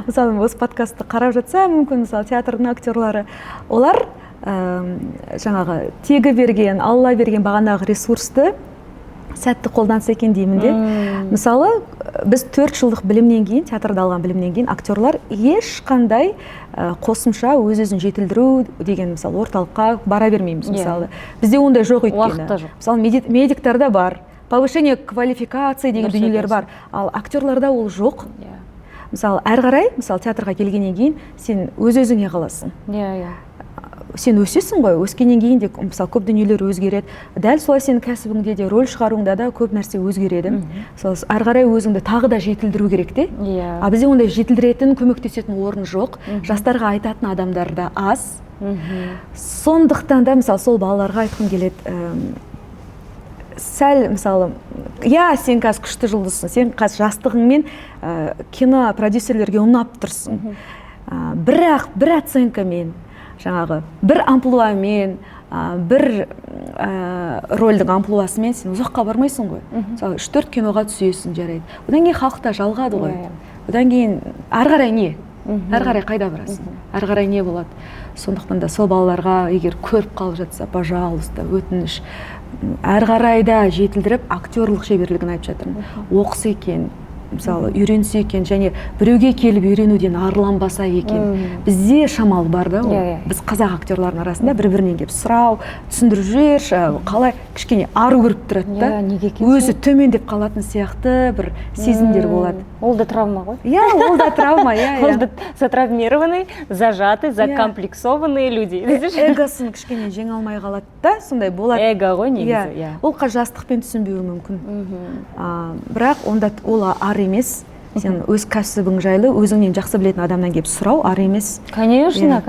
Мысалы, осы подкастты қарап жатса, мүмкін мысалы театрдың актерлары, олар жаңағы тегі берген, Алла берген бағанағы ресурсты сәтті қолданса екен деймін де. Мысалы, біз 4 жылдық білімнен кейін, театрда алған білімнен кейін, актерлар ешқандай қосымша өз-өзін жетілдіру деген мысалы орталыққа бара бермейміз мысалы. Бізде ондай жоқ өйткені. Мысалы, медиктарда бар, повышение квалификации деген дүниелер бар, ал актерларда ол жоқ. Мысалы, әрі қарай, мысалы, театрға келгеннен кейін, сен өз-өзіңе қаласың. Сен өсесің ғой, өскеннен кейін де мысалы көп дүниелер өзгереді. Дәл солай сенің кәсібіңде де, рөл шығаруыңда да көп нәрсе өзгереді. Мысалы, ары қарай өзіңді тағы да жетілдіру керек те. А бізде ондай жетілдіретін, көмектесетін орын жоқ. Жастарға айтатын адамдар да аз. Сондықтан да мысалы сол балаларға айтқым келеді. Сәл мысалы, сен қазір күшті жұлдызсың, сен қазір жастығыңмен кино продюсерлерге ұнап тұрсың. Бірақ бір оценкамен, жаңағы бір амплуамен, бір рөлдің амплуасымен сен ұзаққа бармайсың ғой. Мысалы, 3-4 киноға түсесің, жарайды. Одан кейін халық та жалғады ғой. Одан кейін ары қарай не? Ары қарай қайда барасың? Ары қарай не болады? Сондықтан да сол балаларға егер көріп қалып жатса, пожалуйста, өтініш, ары қарай да жетілдіріп, актерлық шеберлігін айтып жатырмын. Оқысы екен, мысалы, үйренсе екен, және біреуге келіп үйренуден арыланбаса екен. Бізде шамалы бар да, біз қазақ актерлардың арасында бір-бірінен келіп сұрау, түсіндіріп жіберші, қалай кішкене ару көріп тұрады да, өзі төмендеп қалатын сияқты бір сезімдер болады. Ол да травма ғой? Ол да травма, Ол да затравмированный, зажатый, закомплексованные люди. Эгосын кішкене жеңе алмай қалады да, сондай болады. Эго ғой негізі. Ол жастықпен түсінбеуі мүмкін. Бірақ онда ол ар емес. Сен өз кәсібің жайлы өзіңнен жақсы білетін адамнан келіп сұрау ар емес. Конечно.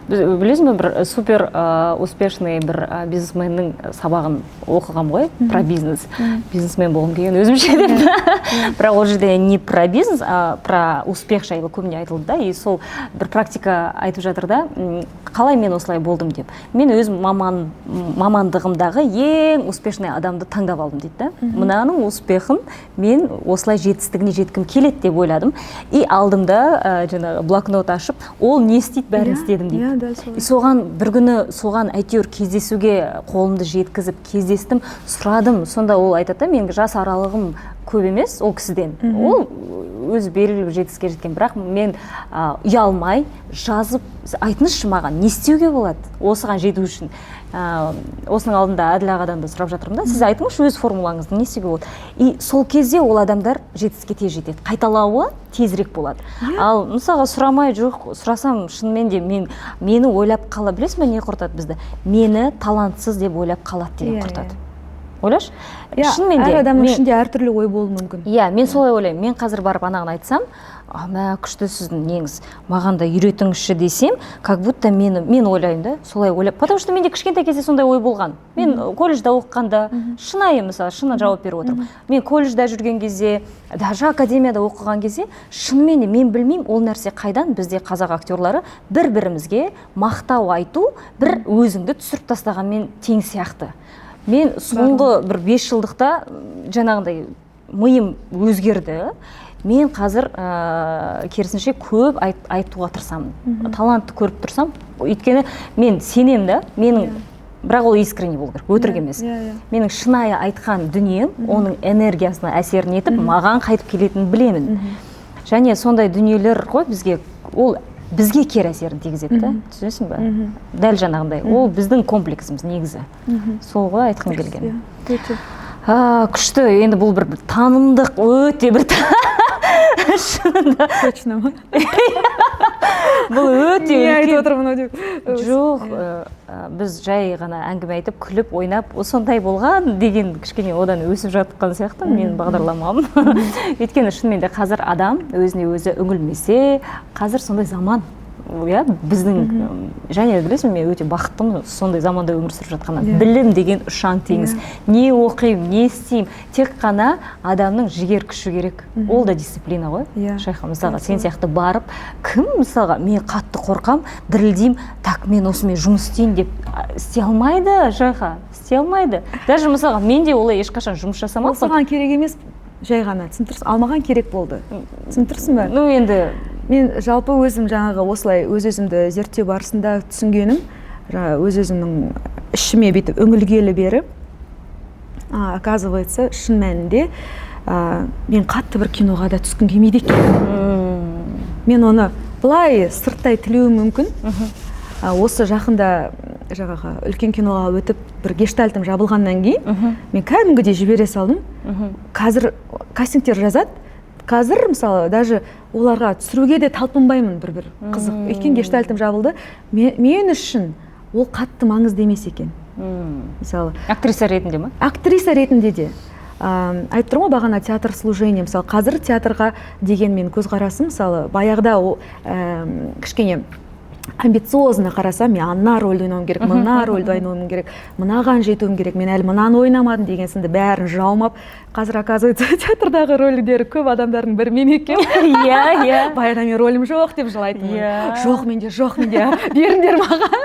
Білесің бе, бір супер успешный бір бизнесменнің сабағын оқығам ғой, про бизнес. Бизнесмен болғым келген өзімше деп. Бірақ ол жерде не про бизнес, а про успех жайлы көбіне айтылды да, и сол бір практика айтып жатыр да, қалай мен осылай болдым деп. Мен өз мамандығымдағы ең успешный адамды таңдап алдым дейді да. Мынаның успехын мен осылай жетістігіне жеткім келеді деп ойладым. И алдымда жаңағы блокнот ашып, ол не істейді, бәрін істедім дейді. Соған бір күні соған әйтеуір кездесуге қолымды жеткізіп кездестім, сұрадым. Сонда ол айтады да, менің жас аралығым көп емес ол кісіден. Ол өзі белгілі бір жетістікке жеткен, бірақ мен ұялмай жазып, айтыңызшы маған не істеуге болады осыған жету үшін. Осының алдында Әділ ағадан да сұрап жатырмын да, сіз айтыңызшы өз формулаңызды не істеуге болады. И сол кезде ол адамдар жетістікке тез жетеді, қайталауы тезірек болады. Ал мысалға сұрамай жоқ, сұрасам шынымен де мені ойлап қала, білесіз бе не құртады бізді? Мені талантсыз деп ойлап қалады деген құртады. Ойлашы? Әр адамның ішінде әртүрлі ой болуы мүмкін. Иә, мен солай ойлаймын. Мен қазір барып анаған айтсам, күшті сіздің неңіз, маған да үйретіңізші десем, как будто мен ойлаймын да, солай ойлап. Потому что менде кішкентай кезде сондай ой болған. Мен колледжда оқығанда, шынайы мысалы, шын жауап беріп отырмын. Мен колледжда жүрген кезде, даже академияда оқыған кезде, шынымен мен білмеймін, ол нәрсе қайдан бізде қазақ актерлары бір-бірімізге мақтау айту, бір өзіңді түсіріп тастағанмен тең сияқты. Мен соңғы бір 5 жылдықта жаңағындай миым өзгерді. Мен қазір керісінше көп айтуға тырысамын. Талантты көріп тұрсам, өйткені мен сенем да, бірақ ол искренне болу керек, өтірік емес. Менің шынайы айтқан дүнием, оның энергиясына әсерін етіп, маған қайтып келетінін білемін. Және сондай дүниелер ғой бізге кері әсерін тигізеді да, түсінесің бе? Дәл жаңағындай, ол біздің комплексіміз негізі. Сол ғой айтқым келген. Күшті, енді бұл бір танымдық, өте бір шынында. Точно ма? Бұл өте не айтып отырмын ау деп. Жоқ, біз жай ғана әңгіме айтып, күліп, ойнап, сондай болған деген кішкене одан өсіп жатқан сияқты менің бағдарламам. Өйткені шынымен де қазір адам өзіне өзі үңілмесе, қазір сондай заман. Біздің, және білесің, мен өте бақыттымын сондай заманда өмір сүріп жатқаннан. Білім деген ұшаң теңіз. Не оқимын, не істеймін, тек қана адамның жігер күші керек. Ол да дисциплина ғой. Шайха, мысалға, сен сияқты барып, кім мысалға, мен қатты қорқам, дірілдеймін, так, мен осымен жұмыс істейін деп істей алмайды, Шайха, істей алмайды. Даже мысалға, мен де олай ешқашан жұмыс жасамадым. Осыған керек емес, жай ғана, түсінтірсің, алмаған керек болды. Түсінтірсің бе? Ну, енді мен жалпы өзім жаңағы осылай өз-өзімді зерттеу барысында түсінгенім, өз-өзімнің ішіме бүйтіп үңілгелі бері, оказывается, шын мәнінде мен қатты бір киноға да түскім келмейді екен. Мен оны былай сырттай тілеуім мүмкін. Осы жақында жаңағы үлкен киноға өтіп, бір гештальтым жабылғаннан кейін, мен кәдімгідей жібере салдым. Қазір кастингтер жазады. Қазір, мысалы, даже оларға түсіруге де талпынбаймын бір қызық. Өйткені гештальтым жабылды. Мен үшін ол қатты маңызды емес екен. Мысалы, актриса ретінде ме? Актриса ретінде де. Айтып тұрмын ғой бағана театр служение. Мысалы, қазір театрға деген мен көзқарасым, мысалы, баяғыда кішкене амбициозно қарасам, мен ана рөлді ойнауым керек, мына рөлді ойнауым керек, мынаған жетуім керек, мен әлі мынаны ойнамадым деген сынды бәрін жаумап, қазір оказывается театрдағы рөлдері көп адамдардың бірі мен екен. Иә. Баяғыда мен рөлім жоқ деп жылайтын. Жоқ менде, беріңдер маған.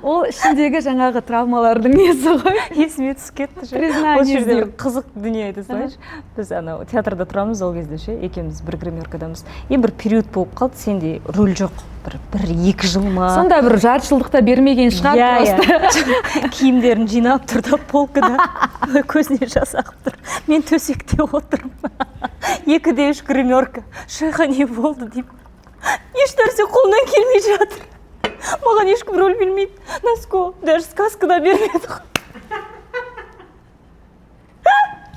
Ол ішіндегі жаңағы травмалардың несі ғой. Есіме түсіп кетті. Ол жерде бір қызық дүние айта салайыншы. Біз театрда тұрамыз ол кезде ше, екеуміз бір гримеркадамыз. Бір период болып қалды, сенде рөл жоқ. Бір-екі жыл ма? Сонда бір жарты жылдықта бермеген шығар просто. Киімдерін жинап тұр да полкада, көзіне жас ағып тұр. Мен төсекте отырмын. 2-3 гримерка. Шайха не болды деймін. Ешнәрсе қолынан келмей жатыр. Маған ешкім рөл бермейді. Наско, даже сказкада бермеді.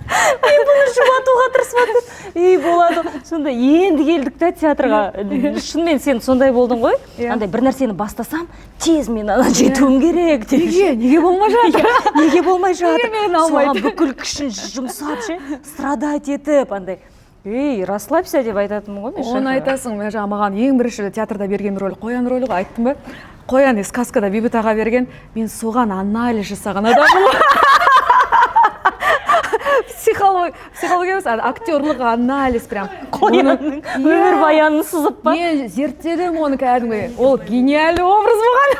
Мен бұны жұбатуға тырысып жатыр. Болады. Сонда енді келдік та театрға. Шынымен сен сондай болдың ғой. Андай бір нәрсені бастасам, тез мен ана жетуім керек. Неге болмай жатыр? Неге болмай жатыр? Соған бүкіл күшін жұмсап ше, страдать етіп андай. Расслабься деп айтатынмын ғой мен. Оны айтасың, мен жаңа маған ең бірінші театрда берген рөл Қоян рөлі ғой, айттым ба? Қоян сказкада Бейбіт аға берген, мен соған анализ жасаған адаммын. Психология емес, актерлық анализ прям. Қоянның өмір баянын сызып па? Мен зерттедім оны кәдімгі. Ол гениальный образ болған.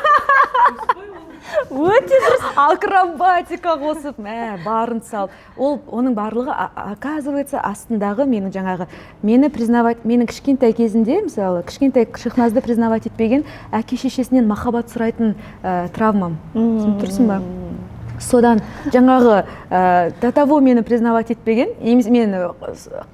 Өте дұрыс. Акробатика қосып, барын салып. Оның барлығы, оказывается, астындағы менің жаңағы, менің кішкентай кезінде, мысалы, кішкентай Шехназды признавать етпеген, әке шешесінен махаббат сұрайтын травмам. Тұрсың ба? содан жаңағы до того мені признавать етпеген, мені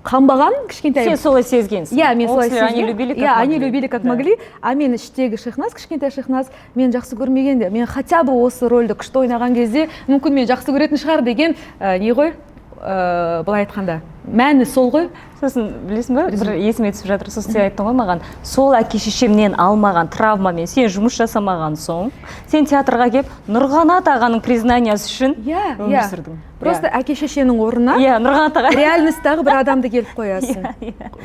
қанбаған кішкентай. Сен солай сезгенсің. Иә, мен солай сезген. Они любили как могли. А мен іштегі Шехназ, кішкентай Шехназ мен жақсы көрмегенде, мен хотя бы осы рөлді күшті ойнаған кезде мүмкін мен жақсы көретін шығар деген не ғой, былай айтқанда мәні сол ғой. Сосын білесің бе, бір есіме түсіп жатыр, сосын сен айттың ғой маған, сол әке шешемнен алмаған травмамен сен жұмыс жасамаған соң, сен театрға келіп Нұрғанат ағаның признаниясы үшін өмір сүрдің. Просто әке шешенің орнына Нұрғанат аға реальностьтағы бір адамды келіп қоясың.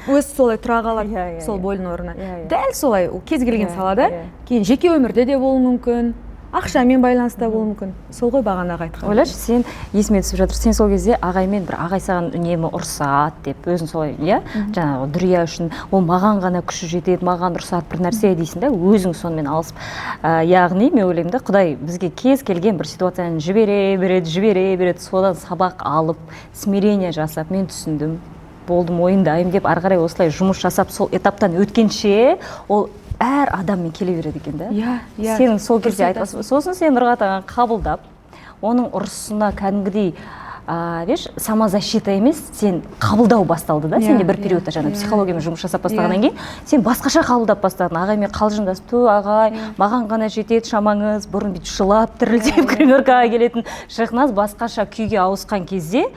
Өзі солай тұра қалады, сол бойының орнына. Дәл солай, кез келген салада, кейін жеке өмірде де болуы мүмкін, ақшамен байланыста болуы мүмкін. Сол ғой бағанағы айтқан. Ойлашы, сен есіме түсіп жатыр, сен сол кезде ағаймен бір ағай саған үнемі ұрсады деп, өзің солай, жаңағы дүрия үшін, ол маған ғана күші жетеді, маған ұрсады бір нәрсе дейсің да, өзің сонымен алысып. Яғни мен ойлаймын да, Құдай бізге кез келген бір ситуацияны жібере береді, содан сабақ алып, смирение жасап, мен түсіндім, болдым, ойындаймын деп, ары қарай осылай жұмыс жасап, сол этаптан өткенше, ол әр адаммен келе береді екен да? Сенің сол кезде айтпасың. Сосын сен Нұрғанат ағаны қабылдап, оның ұрысына кәдімгідей, самозащита емес, сен қабылдау басталды да? Сенде бір периодта жаңа психологиямен жұмыс жасап бастағаннан кейін, сен басқаша қабылдап бастадың. Ағаймен қалжыңдасып, ағай, маған ғана жетеді шамаңыз, бұрын бүйтіп жылап, тірілдеп гримеркаға келетін Шехназ басқаша күйге ауысқан кезде,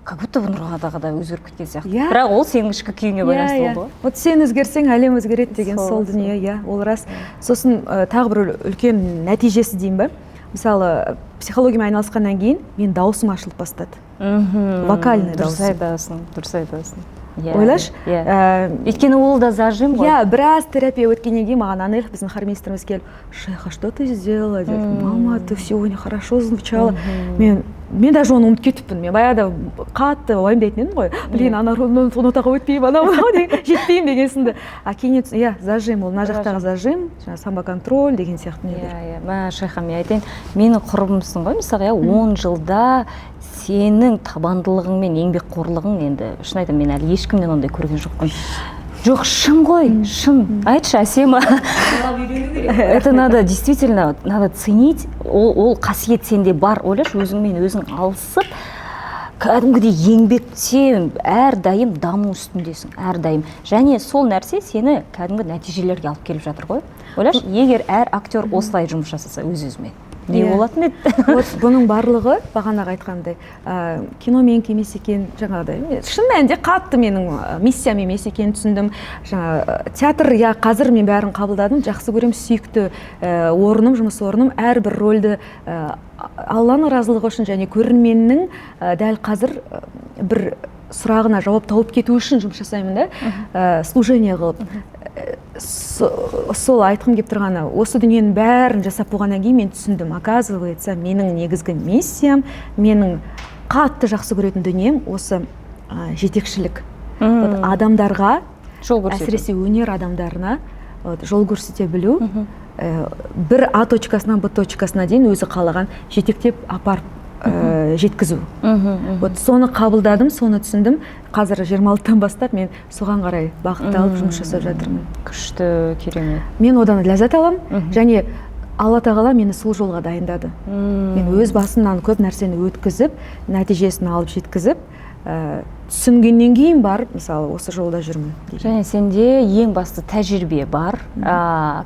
как будто Нұрғанат аға да өзгеріп кеткен сияқты. Бірақ ол сенің ішкі күйіңе байланысты болды ғой. Вот сен өзгерсең, әлем өзгереді деген сол дүние, ол рас. Сосын тағы бір үлкен нәтижесі деймін ба? Мысалы, психологиямен айналысқаннан кейін мен дауысым ашылып бастады. Вокальный дауысым. Дұрыс айтасың. Ойлаш? Өйткені ол да зажим ғой. Біраз терапия өткеннен кейін маған Анель, біздің хормейстеріміз келіп, Шеха, что ты сделала? Деді, мама, ты сегодня хорошо звучала. Мен даже оны ұмытып кетіппін. Мен баяғыда қатты уайымдайтын едім ғой. Блин, ана нотаға өтпеймін, жетпеймін деген сынды. А кейін зажим, ол мына жақтағы зажим, самоконтроль деген сияқты нелер. Шеха, мен айтайын, менің құрбымсың ғой, мысалы, 10 жылда сенің табандылығың мен еңбекқорлығың, енді шын айтамын, мен әлі ешкімнен ондай көрген жоқпын. Жоқ, шын ғой, шын. Айтшы, Асема. Это надо, действительно, надо ценить. Ол қасиет сенде бар. Ойлашы, өзіңмен өзің алысып, кәдімгідей еңбек, сен әрдайым даму үстіндесің, әрдайым. Және сол нәрсе сені кәдімгі нәтижелерге алып келіп жатыр ғой. Ойлашы, егер әр актер осылай жұмыс жасаса өз-өзімен, не болатын еді? Бұның барлығы, бағанағы айтқандай, киномен емес екен, жаңағыдай. Шын мәнінде қатты менің миссиям емес екенін түсіндім. Театр, қазір мен бәрін қабылдадым, жақсы көрем, сүйікті орыным, жұмыс орыным, әрбір рөлді Алланың разылығы үшін және көрерменнің дәл қазір бір сұрағына жауап тауып кету үшін жұмыс жасаймын да, служение қылып. Сол айтқым келіп тұрғаны, осы дүниенің бәрін жасап болғаннан кейін мен түсіндім, оказывается, менің негізгі миссиям, менің қатты жақсы көретін дүнием осы жетекшілік. Адамдарға, әсіресе өнер адамдарына жол көрсете білу, бір А точкасынан Б точкасына дейін өзі қалаған жетектеп апарып жеткізу. Соны қабылдадым, соны түсіндім. Қазір 26-тан бастап мен соған қарай бағытталып жұмыс жасап жатырмын. Күшті, керемет. Мен одан ләззат аламын, және Алла тағала мені сол жолға дайындады. Мен өз басымнан көп нәрсені өткізіп, нәтижесін алып жеткізіп, түсінгеннен кейін барып, мысалы, осы жолда жүрмін. Және сенде ең басты тәжірибе бар,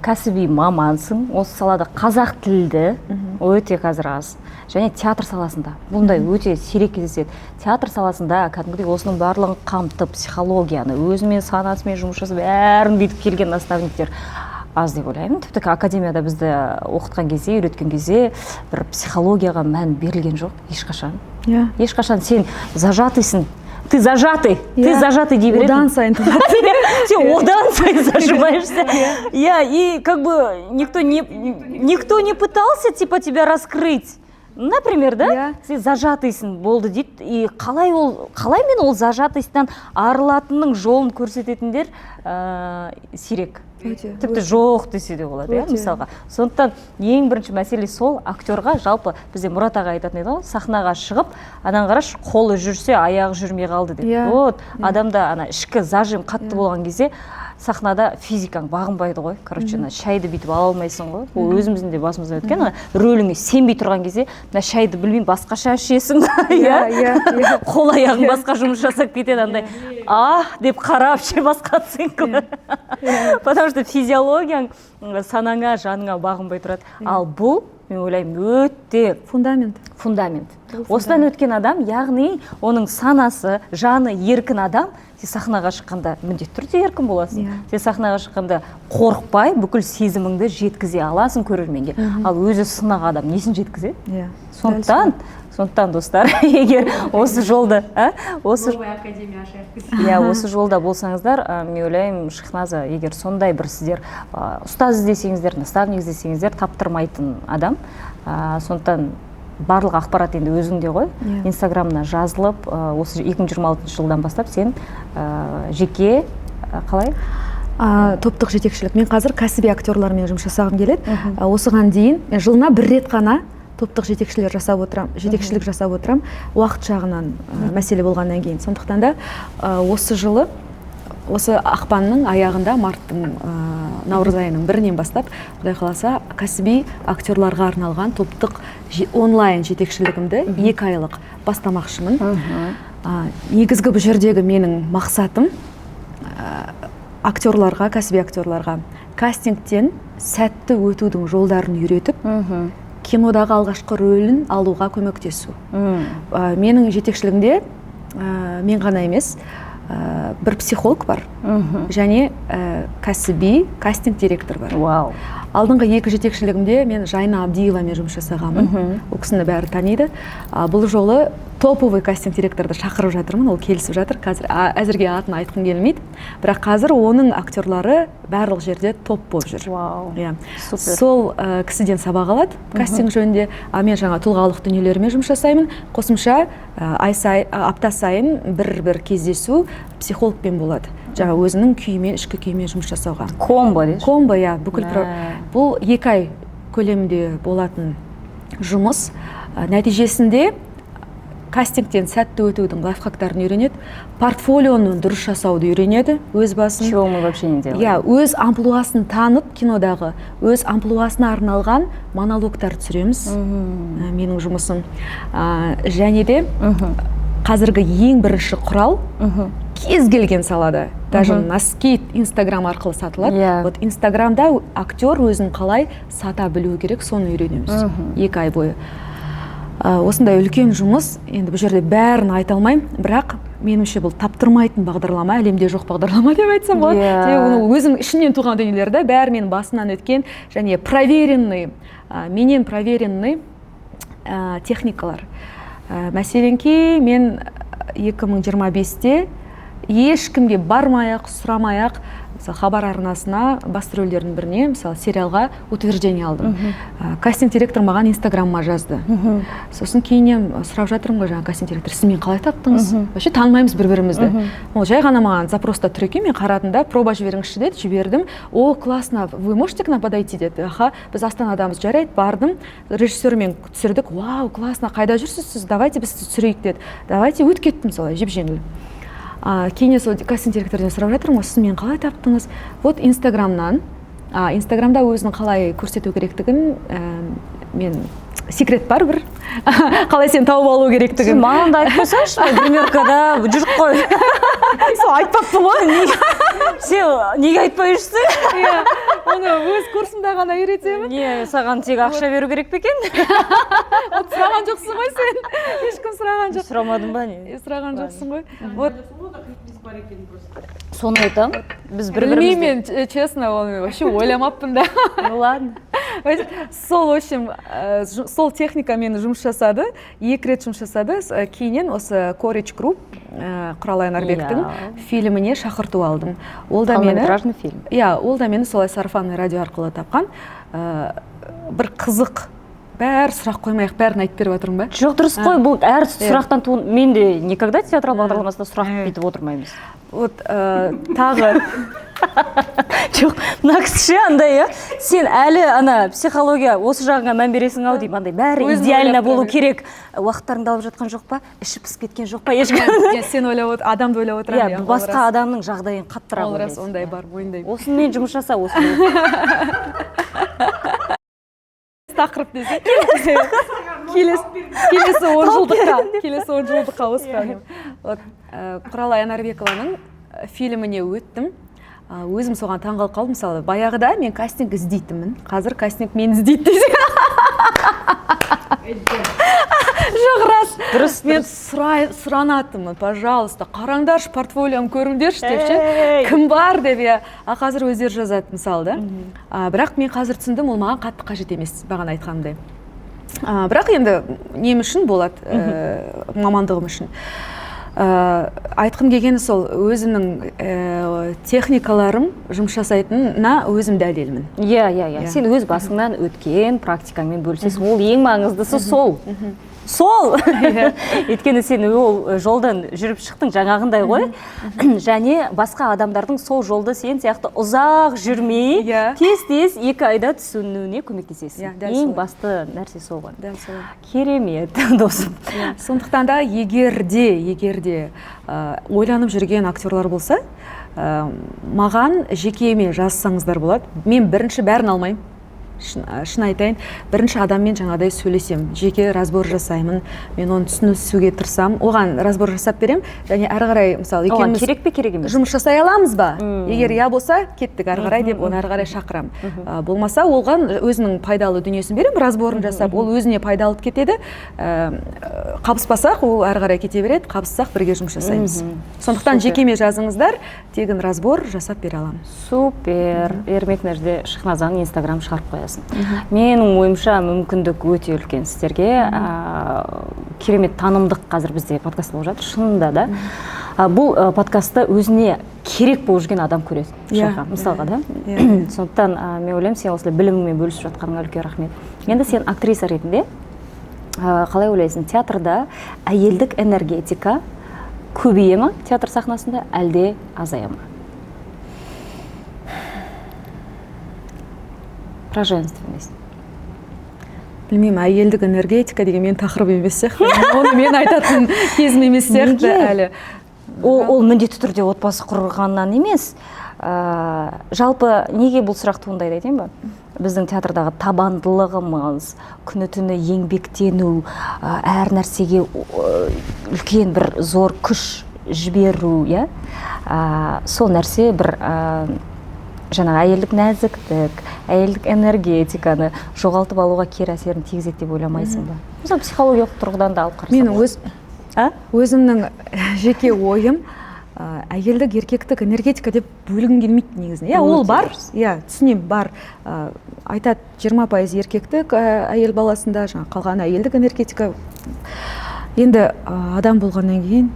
кәсіби мамансың, осы салада қазақ тілді өте қазір аз. Және театр саласында, бұндай өте сирек кездеседі. Театр саласында кәдімгідей осының барлығын қамтып, психологияны, өзімен санасымен жұмыс жасап, бәрін бүйтіп келген наставниктер аз деп ойлаймын. Тіпті академияда бізді оқытқан кезде, үйреткен кезде бір психологияға мән берілген жоқ, ешқашан. Ешқашан сен зажатыйсың, ты зажатый дей беретін. Одан сайын сен одан сайын зажимаешься. И как бы никто не пытался типа тебя раскрыть. Например, да? Сен зажатыйсың болды дейді. И қалай мен ол зажатыйстан арылатынның жолын көрсететіндер сирек. Тіпті жоқ десе де болады, мысалға. Сондықтан ең бірінші мәселе сол, актерға жалпы бізде Мұрат аға айтатын еді ғой, сахнаға шығып, адан қараш, қолы жүрсе, аяғы жүрмей қалды деп. Адамда ішкі зажим қатты болған кезде, сахнада физикаң бағынбайды ғой. Короче, шайды бүйтіп ала алмайсың ғой. Ол өзіміздің де басымыздан өткен. Рөліңе сенбей тұрған кезде, шайды білмеймін, басқаша ішесің. Қол аяғың басқа жұмыс жасап кетеді, андай деп қарап басқа түсің. Потому что физиологияң санаңа, жаныңа бағынбай тұрады. Ал бұл, мен ойлаймын, өте фундамент. Осыдан өткен адам, яғни оның санасы, жаны еркін адам, сен сахнаға шыққанда міндетті түрде еркін боласың. Сен сахнаға шыққанда қорықпай, бүкіл сезіміңді жеткізе аласың көрерменге. Ал өзі сынақ адам несін жеткізеді? Сондықтан достар, егер осы жолда, осы жолда болсаңыздар, мен ойлаймын, Шахназа, егер сондай бір сіздер ұстаз іздесеңіздер, наставник іздесеңіздер, таптырмайтын адам. Сондықтан барлық ақпарат енді өзіңде ғой. Инстаграмына жазылып, осы 2026 жылдан бастап сен жеке қалай? Топтық жетекшілік. Мен қазір кәсіби актерлармен жұмыс жасағым келеді. Осыған дейін жылына бір рет қана топтық жетекшілік жасап отырам, уақыт жағынан мәселе болғаннан кейін. Сондықтан да осы жылы, осы ақпанның аяғында, марттың наурыз айының бірінен бастап, Құдай қаласа, кәсіби актерларға арналған топтық онлайн жетекшілігімді 2 айлық бастамақшымын. Негізгі бұл жердегі менің мақсатым актерларға, кәсіби актерларға кастингтен сәтті өтудің жолдарын үйретіп, кинодағы алғашқы рөлін алуға көмектесу. Менің жетекшілігімде мен ғана емес, бір психолог бар, және кәсіби кастинг директор бар. Алдыңғы 2 жетекшілігімде мен Жайна Абдиевамен жұмыс жасағанмын. Ол кісіні бәрі таниды. Бұл жолы топовый кастинг директорды шақырып жатырмын, ол келісіп жатыр. Қазір әзірге атын айтқым келмейді, бірақ қазір оның актерлары барлық жерде топ болып жүр. Сол кісіден сабақ алады кастинг жөнінде. Мен жаңа тұлғалық дүниелерімен жұмыс жасаймын. Қосымша апта сайын бір кездесу психологпен болады. Жаңа өзінің күйімен, ішкі күйімен жұмыс жасауға. Комбо дейсіз? Комбо, бүкіл. Бұл 2 ай көлемінде болатын жұмыс. Нәтижесінде кастингтен сәтті өтудің лайфхактарын үйренеді, портфолионың дұрыс жасауды үйренеді, өз басын. Чего мы вообще не делаем? Өз амплуасын танып, кинодағы өз амплуасына арналған монологтар түсіреміз. Менің жұмысым. Және де қазіргі ең бірінші құрал кез келген салада, даже носки Инстаграм арқылы сатылады. Вот Инстаграмда актер өзін қалай сата білу керек, соны үйренеміз 2 ай бойы. Осындай үлкен жұмыс, енді бұл жерде бәрін айта алмаймын, бірақ меніңше бұл таптырмайтын бағдарлама, әлемде жоқ бағдарлама деп айтсам болады. Өзім ішінен туған дүниелерді бәрі менің басынан өткен, және менен проверенный техникалар. Мәселенке, мен 2025-те ешкімге бармай-ақ, сұрамай-ақ, хабар арнасына басты рөлдердің біріне, мысалы, сериалға утверждение алдым. Кастинг директор маған Инстаграмыма жазды. Сосын кейіннен сұрап жатырмын ғой, жаңа кастинг директор, сіз мен қалай таптыңыз? Вообще танымаймыз бір-бірімізді. Ол жай ғана маған запроста тұр екен, мен қарадым да, проба жіберіңізші деді, жібердім. О, классно, вы можете к нам подойти деді. Біз Астанадамыз, жарайды, бардым, режиссермен түсірдік. Вау, классно, қайда жүрсіз сіз? Давайте біз түсірейік деді. Давайте, өт кеттім солай, жеп-жеңіл. Кейінен сол кастинг директордан сұрап жатырмын, сіз мен қалай таптыңыз? Вот Инстаграмнан, Инстаграмда өзінің қалай көрсету керектігін, мен секрет бар бір, қалай сен тауып алу керектігін. Сіз маған да айтпасаңшы, гримеркада жүріп қой. Сол айтпаппын ғой. Сен неге айтпай жүрсің? Оны өз курсымда ғана үйретемін. Саған тек ақша беру керек пе екен? Сұраған жоқсың ғой сен. Ешкім сұраған жоқ. Сұрамадың ба не? Сұраған жоқсың ғой. Соны айтам, біз бір-бірімізді. Білмеймін, честно, оны вообще ойламаппын да. Ладно. Сол, в общем, сол техникамен жұмыс жасады, 2 рет жұмыс жасады. Кейінен осы Courage Group, Құралай Нарбектің фильміне шақырту алдым. Қалыңметражный фильм. Ол да мені солай сарафанный радио арқылы тапқан. Бір қызық, бәрі сұрақ қоймайық, бәрін айтып беріп отырмын ба? Жоқ, дұрыс қой, бұл әр сұрақтан мен де никогда театрал бағдарламасында сұрақ кетіп отырмаймыз. вот тағы жоқ, мына кісі андай, сен әлі ана психология осы жағыңа мән бересің ау деймін, андай бәрі идеально болу керек. Уақыттарыңды алып жатқан жоқ па? Іші пісіп кеткен жоқ па? Ешкім сен адамды ойлап отырамын. Басқа адамның жағдайын қаттырақ ойлайсың. Ондай бар, мойындаймын. Осымен жұмыс жаса, осымен. Тақырып десе, келесі 10 жылдыққа осыған. Құралай Анарбекованың фильміне өттім. Өзім соған таңғалып қалдым. Мысалы, баяғыда мен кастинг іздейтінмін. Қазір кастинг мен іздейді десе. Жоқ, рас. Дұрыс. Мен сұранатынмын, пожалуйста, қараңдаршы, портфолиом көріңдерші депші. Кім бар деп, қазір өздері жазады, мысалы да. Бірақ мен қазір түсіндім, ол маған қатты қажет емес, бағана айтқанымдай. Бірақ енді нем үшін болады, мамандығым үшін. Айтқым келгені сол, өзімнің техникаларым жұмыс жасайтынына өзім дәлелмін. Сен өз басыңнан өткен практикаңмен бөлісесің, ол ең маңыздысы сол. Өйткені сен ол жолдан жүріп шықтың, жаңағындай ғой. Және басқа адамдардың сол жолды сен сияқты ұзақ жүрмей, тез-тез 2 айда түсінуіне көмектесесің. Ең басты нәрсе сол ғой. Керемет, досым. Сондықтан да егерде ойланып жүрген актерлар болса, маған жекеме жазсаңыздар болады. Мен бірінші бәрін алмаймын. Шын айтайын, бірінші адаммен жаңадай сөйлесем, жеке разбор жасаймын, мен оны түсінісуге тырысам, оған разбор жасап берем, және әрі қарай, мысалы, екеуміз керек пе, керек емес? Жұмыс жасай аламыз ба? Егер я болса, кеттік әрі қарай деп, оны әрі қарай шақырам. Болмаса, оған өзінің пайдалы дүниесін берем, разборын жасап, ол өзіне пайдалы кетеді. Қабыспасақ, ол әрі қарай кете береді, қабыссақ бірге жұмыс жасаймыз. Сондықтан жекеме жазыңыздар, тегін разбор жасап бере аламын. Супер. Ермек Нәжде Шахназаның Инстаграм шығарып қоясың. Менің ойымша мүмкіндік өте үлкен сіздерге. Керемет танымдық қазір бізде подкаст болып жатыр, шынында да. Бұл подкастты өзіне керек болып жүрген адам көреді. Мысалға да. Сондықтан мен ойлаймын, сен осылай біліміңмен бөлісіп жатқаныңа үлкен рахмет. Енді сен актриса ретінде қалай ойлайсың, театрда әйелдік энергетика көбейе ма театр сахнасында, әлде азая ма? Про женственность. Білмеймін, әйелдік энергетика деген мен тақырып емес сияқты. Оны мен айтатын кезім емес сияқты әлі. Ол міндетті түрде отбасы құрғаннан емес. Жалпы неге бұл сұрақ туындайды айтайын ба? Біздің театрдағы табандылығымыз, күні-түні еңбектену, әр нәрсеге үлкен бір зор күш жіберу, сол нәрсе бір жаңа әйелдік нәзіктік, әйелдік энергетиканы жоғалтып алуға кері әсерін тигізеді деп ойламайсың ба? Мысалы психологиялық тұрғыдан да алып қарасақ. Мен өзімнің жеке ойым, әйелдік еркектік энергетика деп бөлгім келмейді негізінде. Ол бар, түсінем, бар. Айтады 20% еркектік әйел баласында, қалған әйелдік энергетика. Енді адам болғаннан кейін,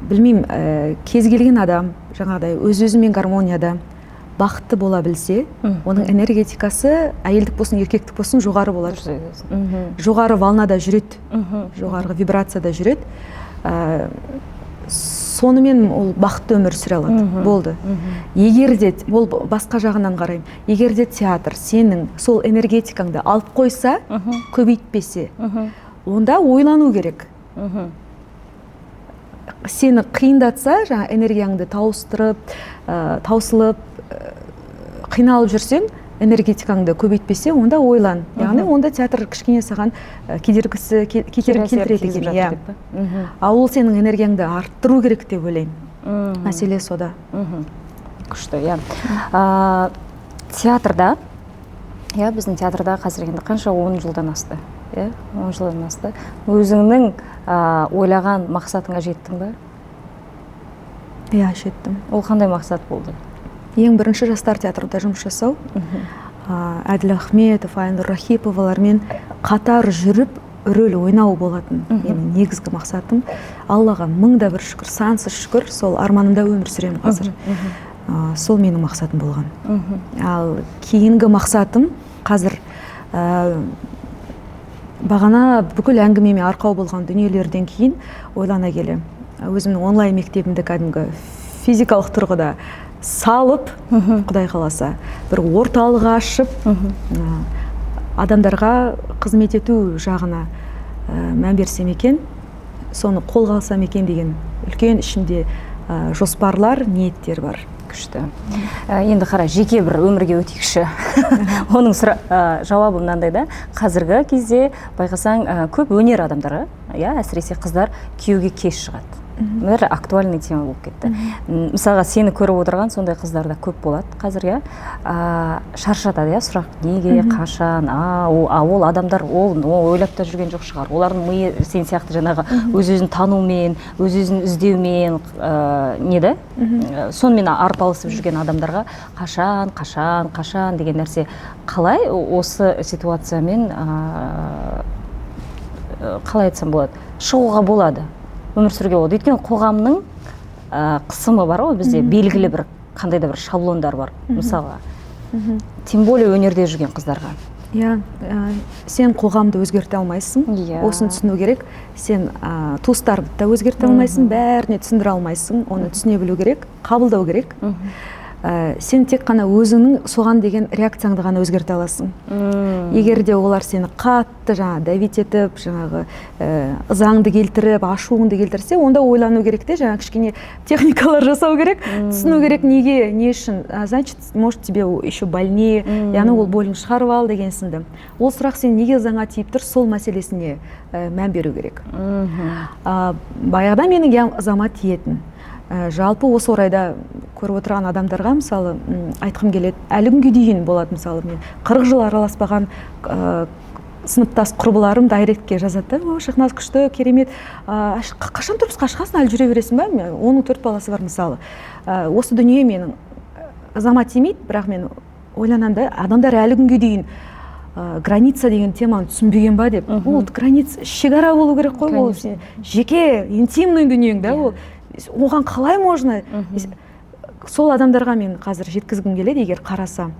білмеймін, кез келген адам жаңағыдай өз-өзімен гармонияда бақытты бола білсе, оның энергетикасы әйелдік болсын, еркектік болсын жоғары болады. Жоғары волнада жүреді, жоғарғы вибрацияда жүреді. Сонымен ол бақытты өмір сүре алады. Болды. Егер де, ол басқа жағынан қараймын, егер де театр сенің сол энергетикаңды алып қойса, көбейтпесе, онда ойлану керек. Сені қиындатса, жаңа энергияңды таусылып, қиналып жүрсең, энергетикаңды көбейтпесе, онда ойлан. Яғни, онда театр кішкене саған кедергі келтіреді екен. Ал ол сенің энергияңды арттыру керек деп ойлаймын. Мәселе сода. Күшті, театрда, біздің театрда қазір енді қанша 10 жылдан асты. 10 жылдан асты. Өзіңнің ойлаған мақсатыңа жеттің ба? Жеттім. Ол қандай мақсат болды? Ең бірінші жастар театрында жұмыс жасау. Әділ Ахметов, Айнұр Рахиповалармен қатар жүріп рөл ойнау болатын. Менің негізгі мақсатым. Аллаға мыңда бір шүкір, сансыз шүкір, сол арманымда өмір сүремін қазір. Сол менің мақсатым болған. Ал кейінгі мақсатым қазір бағана бүкіл әңгімеме арқау болған дүниелерден кейін ойлана келе. Өзімнің онлайн мектебімді кәдімгі физикалық тұрғыда салып, Құдай қаласа, бір орталық ашып, адамдарға қызмет ету жағына мән берсем екен, соны қолға алсам екен деген үлкен ішімде жоспарлар, ниеттер бар. Күшті. Енді қара, жеке бір өмірге өтейікші. Оның жауабы мынандай да, қазіргі кезде байқасаң көп өнер адамдары, әсіресе қыздар күйеуге кеш шығады. Бір актуальный тема болып кетті. Мысалға сені көріп отырған сондай қыздарда көп болады қазір, шаршатады, сұрақ неге, қашан, ол адамдар ойлап та жүрген жоқ шығар. Олардың миы сен сияқты жаңағы өз-өзін танумен, өз-өзін іздеумен, сонымен арпалысып жүрген адамдарға қашан деген нәрсе қалай осы ситуациямен қалай айтсам болады, шығуға болады, өмір сүруге болады. Өйткені қоғамның қысымы бар ғой, бізде белгілі бір қандай да бір шаблондар бар, мысалға. Тем более өнерде жүрген қыздарға. Сен қоғамды өзгерте алмайсың, осын түсіну керек. Сен туыстарды да өзгерте алмайсың, бәріне түсіндіре алмайсың, оны түсіне білу керек, қабылдау керек. Сен тек қана өзіңнің соған деген реакцияңды ғана өзгерте аласың. Егер де олар сені қатты давить етіп, ызаңды келтіріп, ашуыңды келтірсе, онда ойлану керек те, кішкене техникалар жасау керек, түсіну керек, неге, не үшін, значит, может тебе еще больнее, яғни ол болын шығарып ал деген сынды. Ол сұрақ сен неге заңа тиіп тұр, сол мәселесіне мән беру керек. Баяғыда менің зама тиетін. Жалпы осы орайда көріп отырған адамдарға мысалы айтқым келеді, әлі күнге дейін болады, мысалы мен 40 жыл араласпаған сыныптас құрбыларым дайректке жазады, Шахназ күшті, керемет, қашан тұрмысқа шығасың, әлі жүре бересің ба? Оның 4 баласы бар мысалы. Осы дүние менің зама тимейді, бірақ мен ойланам да, адамдар әлі күнге дейін граница деген теманы түсінбеген ба деп. Ол граница, шекара болу керек қой, ол жеке, интимный дүниең да, ол оған қалай можно? Сол адамдарға мен қазір жеткізгім келеді, егер қарасам.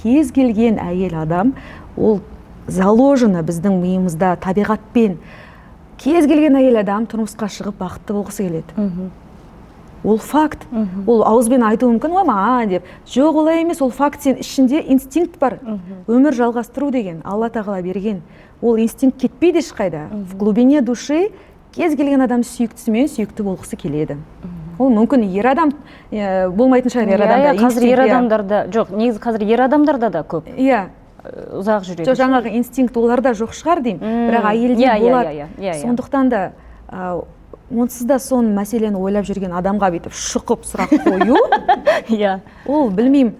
Кез келген әйел адам, ол заложено біздің миымызда табиғатпен. Кез келген әйел адам тұрмысқа шығып бақытты болғысы келеді. Ол факт. Ол ауызбен айту мүмкін, деп. Жоқ, олай емес, ол факт, сен ішінде инстинкт бар. Өмір жалғастыру деген Алла тағала берген. Ол инстинкт кетпейді ешқайда. В глубине души кез келген адам сүйіктісімен сүйікті болғысы келеді. Ол мүмкін ер адам болмайтын шығар, ер адамда. Қазір ер адамдарда, жоқ, негізі қазір ер адамдарда да көп. Ұзақ жүреді. Жоқ, жаңағы инстинкт оларда жоқ шығар деймін, бірақ әйелде болады. Сондықтан да онсыз да соны мәселені ойлап жүрген адамға бүйтіп шұқып сұрақ қою, ол білмеймін,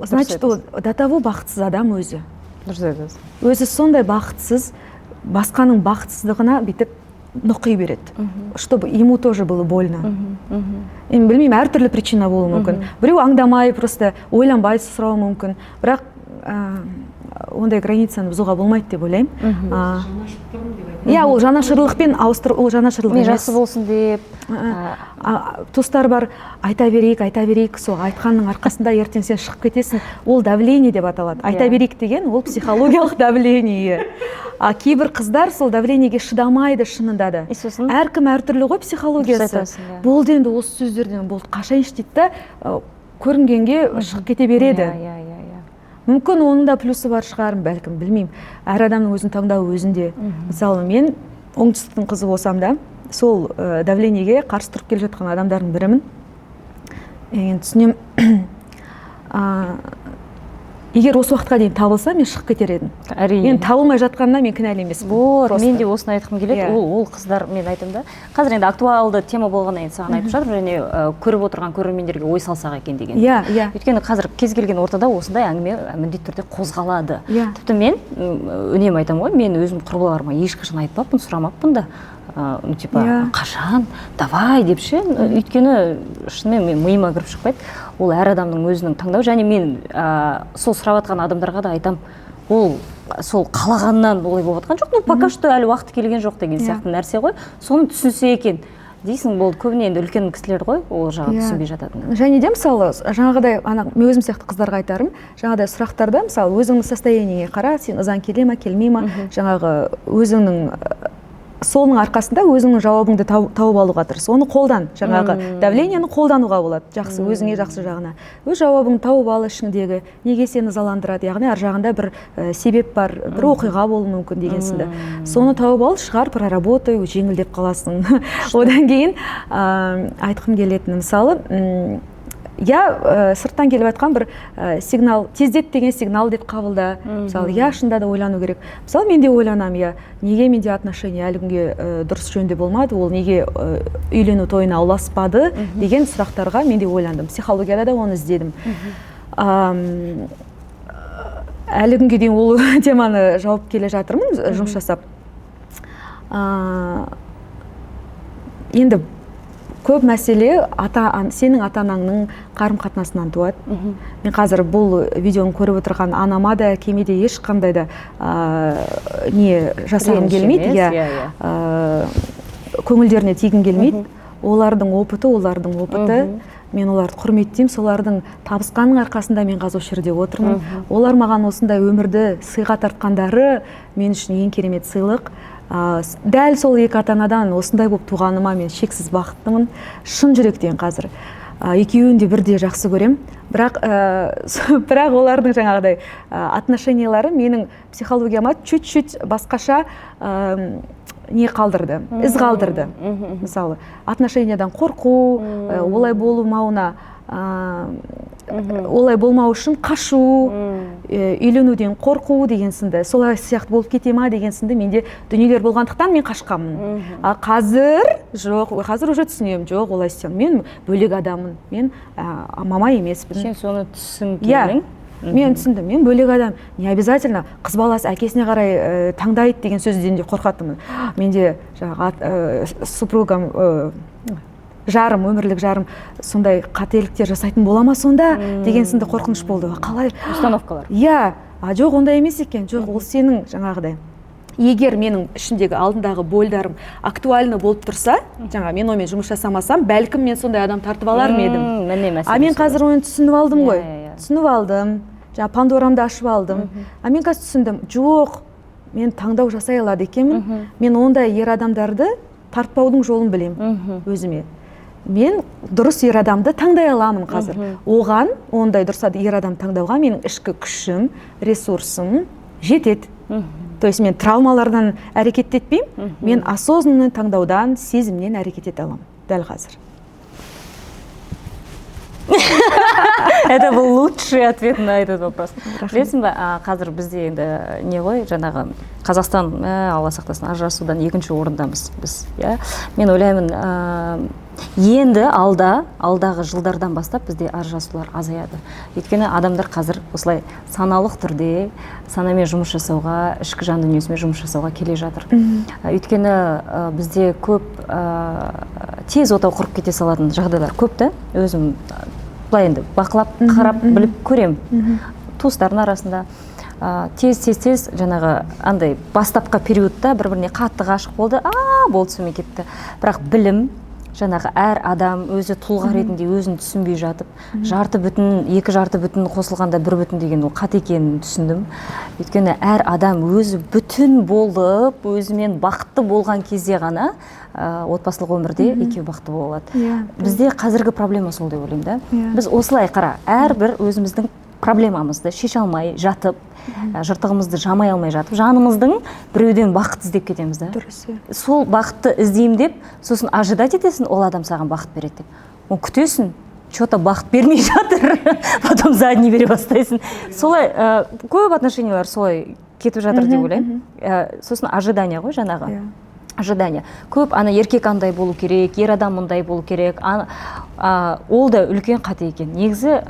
значит, ол до того бақытсыз адам өзі. Өзі сондай бақытсыз, басқаның бақытсыздығына бүйтіп нұқи береді, чтобы ему тоже было больно. Мен білмеймін, әртүрлі причина болуы мүмкін. Біреу аңдамай, просто ойланбай сұрауы мүмкін. Бірақ ондай границаны бұзуға болмайды деп ойлаймын. Ол жанашырлықпен ауыстыр, ол жанашырлық емес. Мен жақсы болсын деп. Туыстар бар, айта берейік, сол айтқанның арқасында ертең сен шығып кетесің. Ол давление деп аталады. Айта берейік деген, ол психологиялық давление. Кейбір қыздар сол давлениеге шыдамайды шынында да. Әркім әртүрлі ғой психологиясы. Болды енді осы сөздерден болды, қашайыншы дейді да, көрінгенге шығып кете береді. Мүмкін оның да плюсы бар шығар, бәлкім, білмеймін. Әр адамның өзін таңдауы өзінде. Мысалы, мен оңтүстіктің қызы болсам да, сол давлениеге қарсы тұрып келе жатқан адамдардың бірімін. Түсінем, егер осы уақытқа дейін табылса, мен шығып кетер едім. Мен табылмай жатқанына мен кінәлі емеспін. Мен де осыны айтқым келеді. Ол қыздар, мен айтым да. Қазір енді актуалды тема болғаннан кейін саған айтып жатыр, және көріп отырған көрермендерге ой салсақ екен деген. Өйткені қазір кез келген ортада осындай әңгіме міндетті түрде қозғалады. Тіпті мен үнемі айтамын ғой, мен өзім құрбыларыма ешқашан айтпаппын, сұрамаппын да. Қашан, давай деп ше, өйткені шынымен миыма кіріп шықпайды. Ол әр адамның өзінің таңдау, және мен сол сұрап жатқан адамдарға да айтам, ол сол қалағаннан олай болып жатқан жоқ, пока что әлі уақыт келген жоқ деген сияқты нәрсе ғой. Соны түсінсе екен дейсің, бұл көбіне енді үлкен кісілер ғой, ол жағы түсінбей жататын. Және де мысалы, жаңағыдай, мен өзім сияқты қыздарға айтарым, жаңағыдай сұрақтарда, мысалы, өзіңнің состояниеңе қара, сен ызаң келе ма, келмей ма, жаңағы өзіңнің соның арқасында өзіңнің жауабыңды тауып алуға тырыс. Оны қолдан, жаңағы давлениені қолдануға болады. Жақсы, өзіңе жақсы жағына. Өз жауабыңды тауып ал ішіңдегі, неге сені ызаландырады, яғни ар жағында бір себеп бар, бір оқиға болуы мүмкін деген сынды. Соны тауып ал, шығар, проработай, жеңілдеп қаласың. Одан кейін айтқым келетіні, мысалы, сырттан келіп жатқан бір сигнал, тездет деген сигнал деп қабылда. Мысалы, шында да ойлану керек. Мысалы, мен де ойланам, неге менде отношения әлі күнге дұрыс жөнде болмады, ол неге үйлену тойына ұласпады деген сұрақтарға мен де ойландым. Психологияда да оны іздедім. Әлі күнге дейін ол теманы жауап келе жатырмын, жұмыс жасап. Енді көп мәселе сенің ата-анаңның қарым-қатынасынан туады. Мен қазір бұл видеоны көріп отырған анама да, әкеме де ешқандай да жасағым келмейді, көңілдеріне тигім келмейді. Олардың опыты, мен оларды құрметтеймін, солардың табысқанның арқасында мен қазір осы жерде отырмын. Олар маған осындай өмірді сыйға тартқандары мен үшін ең керемет сыйлық. Дәл сол екі ата-анадан осындай болып туғаныма мен шексіз бақыттымын, шын жүректен қазір. Екеуін де бірдей жақсы көрем. Бірақ олардың жаңағыдай отношениялары менің психологияма чуть-чуть басқаша не қалдырды, із қалдырды. Мысалы, отношениядан қорқу, олай болмау үшін қашу, үйленуден қорқу деген сынды, солай сияқты болып кете ма деген сынды менде дүниелер болғандықтан мен қашқанмын. Қазір уже түсінемін, жоқ, олай істемін. Мен бөлек адаммын, мен мама емеспін. Сен соны түсінгенің? Мен түсіндім, мен бөлек адам. Не обязательно қыз баласы әкесіне қарай таңдайды деген сөзден де қорқатынмын. Менде супругам, өмірлік жарым сондай қателіктер жасайтын бола ма сонда деген сынды қорқыныш болды. Қалай? Установкалар. Жоқ, ондай емес екен. Жоқ, ол сенің жаңағыдай. Егер менің ішіндегі алдындағы бойларым актуальны болып тұрса, мен онымен жұмыс жасамасам, бәлкім мен сондай адам тартып алар едім. Мен қазір оны түсініп алдым ғой. Түсініп алдым. Пандорамды ашып алдым. Мен қазір түсіндім. Жоқ, мен таңдау жасай алады екенмін. Мен ондай ер адамдарды тартпаудың жолын білем өзіме. Мен дұрыс ер адамды таңдай аламын қазір. Оған, ондай дұрыс ер адам таңдауға менің ішкі күшім, ресурсым жетеді. То есть мен травмалардан әрекет етпеймін, мен осознанный таңдаудан, сезімнен әрекет ете аламын дәл қазір. Это был лучший ответ на этот вопрос. Білесің бе, қазір бізде енді не ғой, жаңағы Қазақстан, Алла сақтасын, ажырасудан екінші орындамыз біз. Мен ойлаймын, енді алдағы жылдардан бастап бізде ажырасулар азаяды. Өйткені адамдар қазір осылай саналық түрде санамен жұмыс жасауға, ішкі жан дүниесімен жұмыс жасауға келе жатыр. Өйткені бізде көп тез отау құрып кете салатын жағдайлар көп та, өзім былай енді бақылап, қарап, біліп көрем. Туыстардың арасында тез жаңағы андай бастапқы периодта бір-біріне қатты ғашық болды, болды сөме кетті. Бірақ білім, жаңағы әр адам өзі тұлға ретінде өзін түсінбей жатып, екі жарты бүтін қосылғанда бір бүтін деген ол қате екенін түсіндім. Өйткені әр адам өзі бүтін болып, өзімен бақытты болған кезде ғана отбасылық өмірде екеуі бақытты болады. Бізде қазіргі проблема сол деп ойлаймын да. Біз осылай қара, әрбір өзіміздің проблемамызды шеше алмай жатып, жыртығымызды жамай алмай жатып, жанымыздың біреуден бақыт іздеп кетеміз да. Сол бақытты іздеймін деп, сосын ожидать етесің, ол адам саған бақыт береді деп. Оны күтесің, что-то бақыт бермей жатыр, потом задний бере бастайсың. Солай көп отношениялар солай кетіп жатыр деп ойлаймын. Сосын ожидание ғой жаңағы. Ожидание. Көп еркек андай болу керек, ер адам мұндай болу керек. Ол да үлкен қате екен. Негізі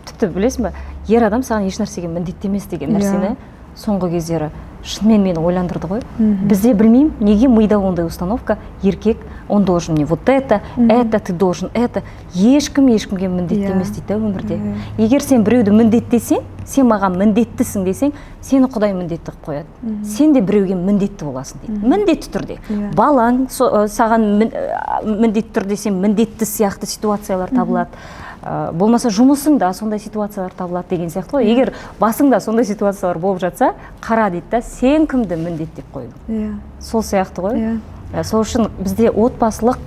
тіпті білесің бе, ер адам саған еш нәрсеге міндеттемес деген нәрсені соңғы кездері шынымен мені ойландырды ғой. Бізде білмеймін, неге мида ондай установка, еркек, он должен мне вот это, ты должен это. Ешкімге міндеттемес дейді өмірде. Егер сен біреуді міндеттесең, сен маған міндеттісің десең, сені Құдай міндетті қылып қояды. Сен де біреуге міндетті боласың дейді. Міндетті түрде. Балаң саған міндетті түрде сен міндетті сияқты ситуациялар табылады. болмаса жұмысыңда сондай ситуациялар табылады деген сияқты ғой. Егер басыңда сондай ситуациялар болып жатса, қара дейді да, сен кімді міндеттеп қойдың. Сол сияқты ғой. Сол үшін бізде отбасылық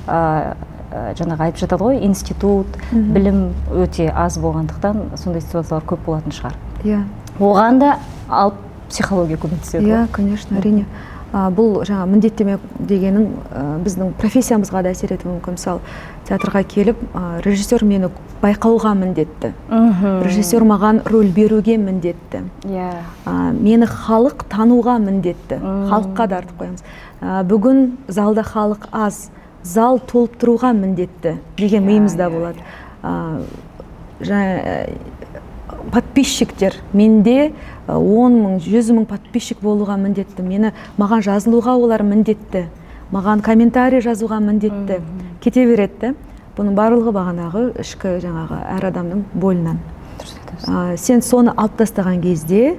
жаңағы айтып жатады ғой, институт, білім өте аз болғандықтан сондай ситуациялар көп болатын шығар. Оған да алып психология көмектеседі. Иә, конечно, әрине. Бұл жаңа міндеттеме дегенің біздің профессиямызға да әсер етуі мүмкін. Мысалы, театрға келіп, режиссер мені байқауға міндетті. Режиссер маған рөл беруге міндетті. Мені халық тануға міндетті. Халыққа да артып қоямыз. Бүгін залда халық аз, зал толып тұруға міндетті деген миымызда болады. Подписчиктер, менде 10 мың, 100 мың подписчик болуға міндетті. Маған жазылуға олар міндетті. Маған комментарий жазуға міндетті. Кете береді. Бұның барлығы бағанағы ішкі жаңағы әр адамның бойынан. Сен соны алып тастаған кезде,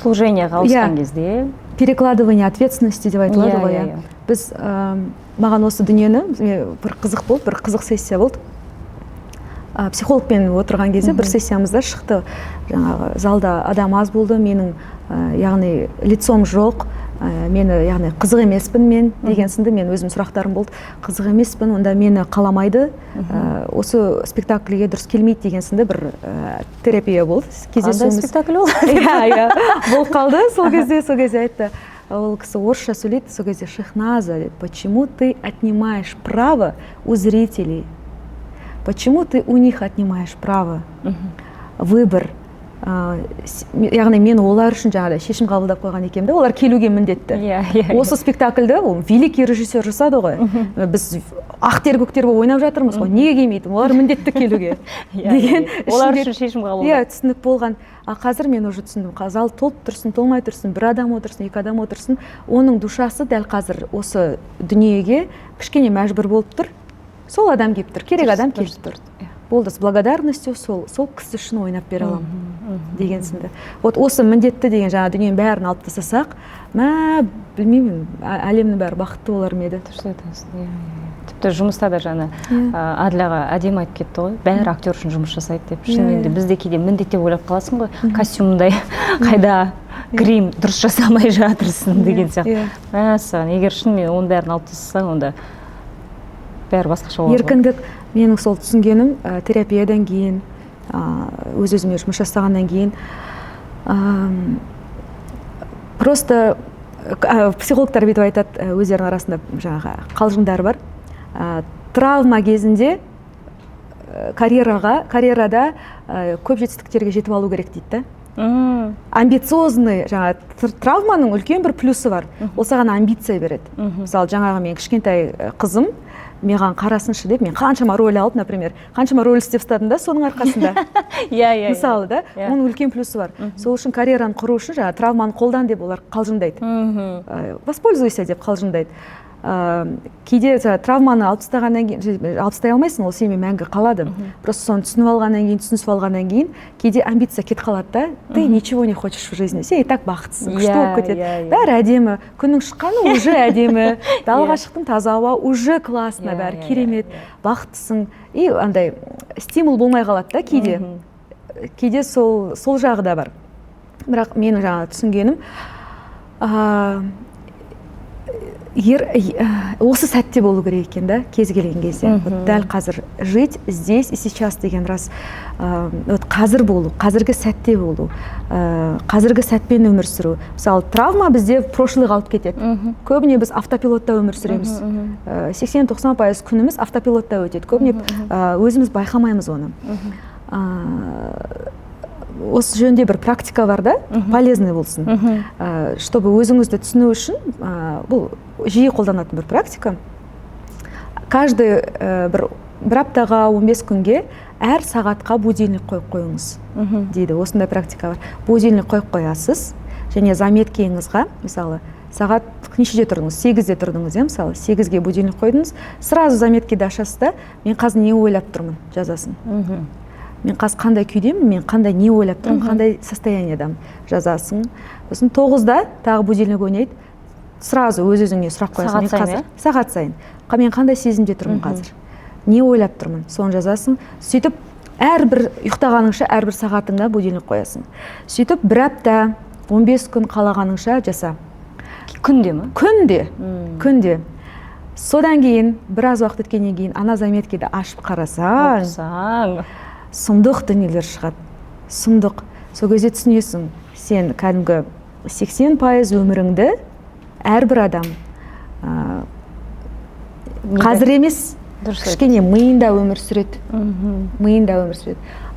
служениеға ауысқан кезде, перекладывание ответственности деп айтылады ғой. Біз маған осы дүниені бір қызық болды, бір қызық сессия болды. Психологпен отырған кезде бір сессиямызда шықты. Жаңағы залда адам аз болды, менің яғни лицом жоқ, мені яғни қызық емеспін мен деген сынды мен өзім сұрақтарым болды. Қызық емеспін, онда мені қаламайды, осы спектакльге дұрыс келмейді деген сынды бір терапия болды. Қандай спектакль ол? Иә, болып қалды. Сол кезде айтты. Ол кісі орысша сөйлейді, сол кезде Шехназа, почему ты отнимаешь право у зрителей? Почему ты у них отнимаешь право? Выбор. Яғни мен олар үшін жаңағыдай шешім қабылдап қойған екенмін, олар келуге міндетті. Осы спектакльді великий режиссер жасады ғой. Біз ақтер көктер болып ойнап жатырмыз ғой. Неге келмейді? Олар міндетті келуге. Деген олар үшін шешім қабылдап. Иә, түсінік болған. Қазір мен уже түсіндім. Зал толып тұрсын, толмай тұрсын, бір адам отырсын, екі адам отырсын, оның душасы дәл қазір осы дүниеге кішкене мәжбүр болып тұр. Сол адам келіп тұр, керек адам келіп тұр. Болды, с благодарностью сол кісі үшін ойнап бере аламын деген сынды. Вот осы міндетті деген жаңа дүниенің бәрін алып тастасақ, білмеймін, әлемнің бәрі бақытты болар ма еді. Тіпті жұмыста да жаңа Әділаға әдемі айтып кетті ғой, бәрі актер үшін жұмыс жасайды деп. Шынымен бізде кейде міндет деп ойлап қаласың ғой, костюмдай қайда грим дұрыс жасамай жатырсың деген сияқты. Мәссаған, егер шынымен оның бәрін алып тастасаң, онда бәрі басқаша болады. Еркіндік, менің сол түсінгенім терапиядан кейін, өз-өзіме жұмыс жасағаннан кейін, просто психологтар бүйтіп айтады, өздерінің арасында жаңағы қалжыңдар бар. Травма кезінде карьерада көп жетістіктерге жетіп алу керек дейді. Амбициозный, жаңағы травманың үлкен бір плюсы бар. Ол саған амбиция береді. Мысалы, жаңағы мен кішкентай қызым маған қарасыншы деп, мен қаншама рөл алып, например, қаншама рөл істеп ұстадым да, соның арқасында. Мысалы да, оның үлкен плюсы бар. Сол үшін карьераны құру үшін жаңағы травманы қолдан деп олар қалжыңдайды. Воспользуйся деп қалжыңдайды. Кейде травманы алып тастай алмайсың, ол сенімен мәңгі қалады. Просто соны түсініп алғаннан кейін, кейде амбиция кетіп қалады да, ты ничего не хочешь в жизни, сен и так бақыттысың, күшті болып кетеді. Бәрі әдемі, күннің шыққаны уже әдемі, далаға шықтың, таза ауа, уже классно, бәрі керемет, бақыттысың. И андай стимул болмай қалады да кейде. Кейде сол жағы да бар. Бірақ менің жаңа түсінгенім, осы сәтте болу керек екен да, кез келген кезде. Дәл қазір жить здесь и сейчас деген рас. Қазір болу, қазіргі сәтте болу, қазіргі сәтпен өмір сүру. Мысалы, травма бізде прошлыйға алып кетеді. Көбіне біз автопилотта өмір сүреміз. 80-90% күніміз автопилотта өтеді. Көбіне өзіміз байқамаймыз оны. Осы жөнде бір практика бар да, полезный болсын. Чтобы өзіңізді түсіну үшін, бұл жиі қолданатын бір практика. Каждый бір аптаға 15 күнге әр сағатқа будильник қойып қойыңыз дейді. Осындай практика бар. Будильник қойып қоясыз, және заметкеңізға, мысалы, сағат нешеде тұрдыңыз? 8-де тұрдыңыз, мысалы, 8-ге будильник қойдыңыз, сразу заметкеде ашасыз да, мен қазір не ойлап тұрмын, жазасын. Мен қазір қандай күйдемін, мен қандай не ойлап тұрмын, қандай состояниедамын, жазасың. Сосын 9-да тағы будильник ойнайды, сразу өз-өзіңе сұрақ қоясың. Сағат сайын. Мен қандай сезімде тұрмын қазір. не ойлап тұрмын, соны жазасың. Сөйтіп әрбір ұйықтағаныңша әрбір сағатыңда будильник қоясың. Сөйтіп бір апта 15 күн қалағаныңша жаса. Күнде ме? Күнде. Содан кейін біраз уақыт өткеннен кейін ана заметкеді ашып қарасаң, сұмдық дүниелер шығады. Сұмдық. Сол кезде түсінесің, сен кәдімгі 80% өміріңді әрбір адам қазір емес, кішкене миында өмір сүреді.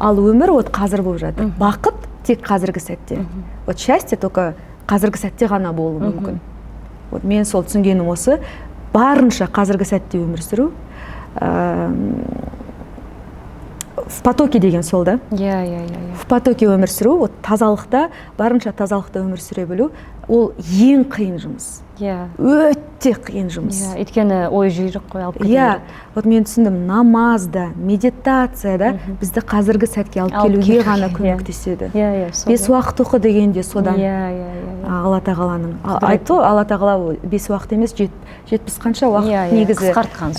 Ал өмір қазір болып жатыр. Бақыт тек қазіргі сәтте. Счастье только қазіргі сәтте ғана болуы мүмкін. Мен сол түсінгенім осы, барынша қазіргі сәтте өмір сүру. В потоке деген сол да. В потоке өмір сүру, тазалықта, барынша тазалықта өмір сүре білу, ол ең қиын жұмыс. Өте қиын жұмыс. Өйткені ой жүйрік қой алып кетеді. Мен түсіндім, намазда, медитацияда бізді қазіргі сәтке алып келуге ғана көмектеседі. 5 уақыт оқы дегенде содан. Алла тағаланың. Айтты, Алла тағала 5 уақыт емес, 70 қанша уақыт негізі